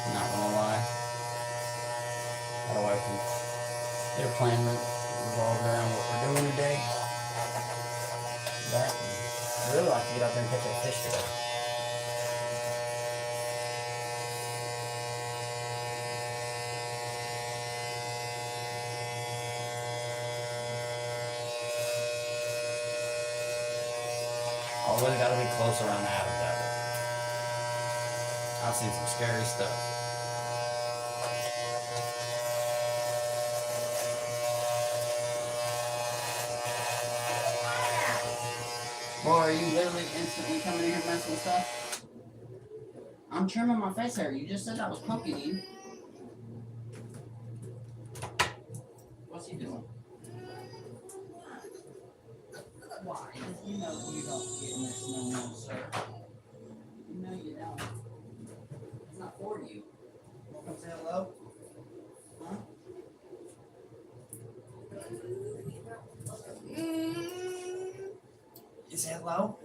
Not gonna lie. That way I can get a plan revolved around what we're doing today. But I really like to get out there and catch that fish today. Always gotta be close around the habitat. I've seen some scary stuff. Boy, are you literally instantly coming in here messing with stuff? I'm trimming my face hair. You just said I was poking you. What's he doing? Why? Because you know you don't get in this no more, sir. You know you don't. It's not for you. Welcome, say hello. Huh? You say hello?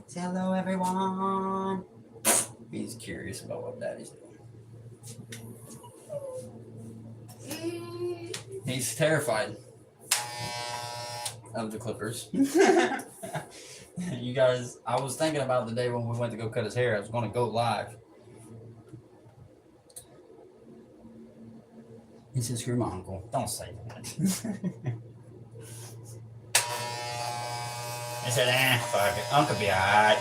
Say hello, everyone. He's curious about what Daddy's doing. He's terrified of the clippers. You guys, I was thinking about the day when we went to go cut his hair. I was going to go live. He said, screw my uncle. Don't say that. I said, fuck it. Uncle be alright.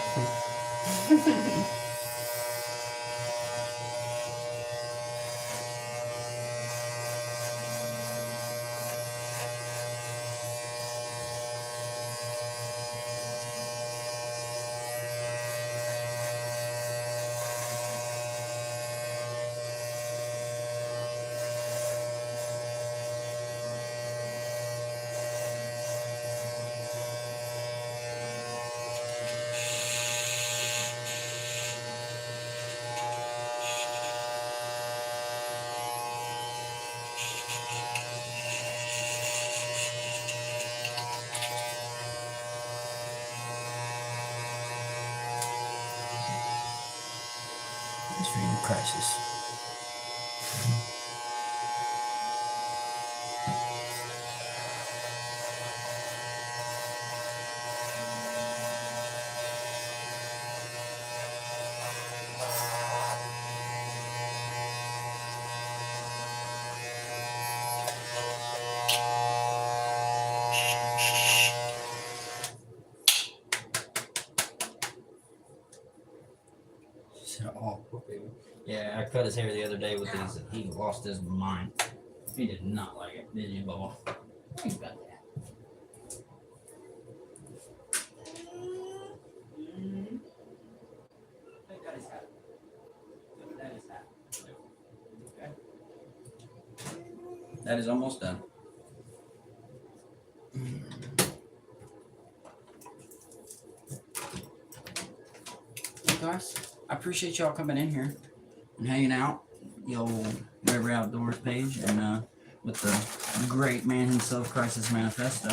It's for you, crisis. Oh, poor baby. Yeah, I cut his hair the other day with these. He lost his mind. He did not like it, did you, Bubba? Think about that. Okay. That is almost done. Hey guys, I appreciate y'all coming in here and hanging out. The old RayRay Outdoors page and with the great man himself, Crisis Manifesto.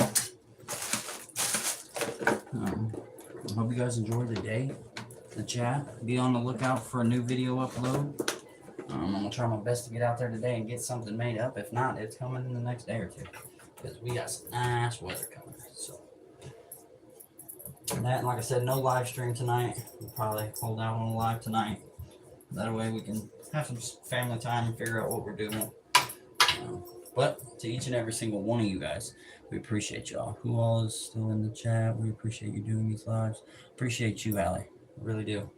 I hope you guys enjoyed the day, the chat. Be on the lookout for a new video upload. I'm gonna try my best to get out there today and get something made up. If not, it's coming in the next day or two because we got some nice weather coming. So and that, and like I said, no live stream tonight. We'll probably hold out on a live tonight. That way we can have some family time and figure out what we're doing. But to each and every single one of you guys, we appreciate y'all. Who all is still in the chat? We appreciate you doing these lives. Appreciate you, Allie. I really do.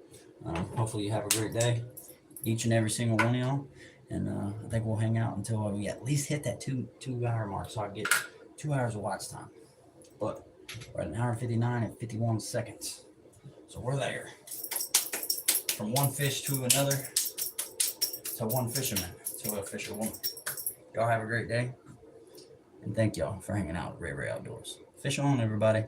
Hopefully you have a great day, each and every single one of y'all. And I think we'll hang out until we at least hit that two-hour mark, so I get 2 hours of watch time. But we're at 1:59 and 51 seconds, so we're there. From one fish to another, to one fisherman to a fisherwoman. Y'all have a great day, and thank y'all for hanging out with RayRay Outdoors. Fish on, everybody.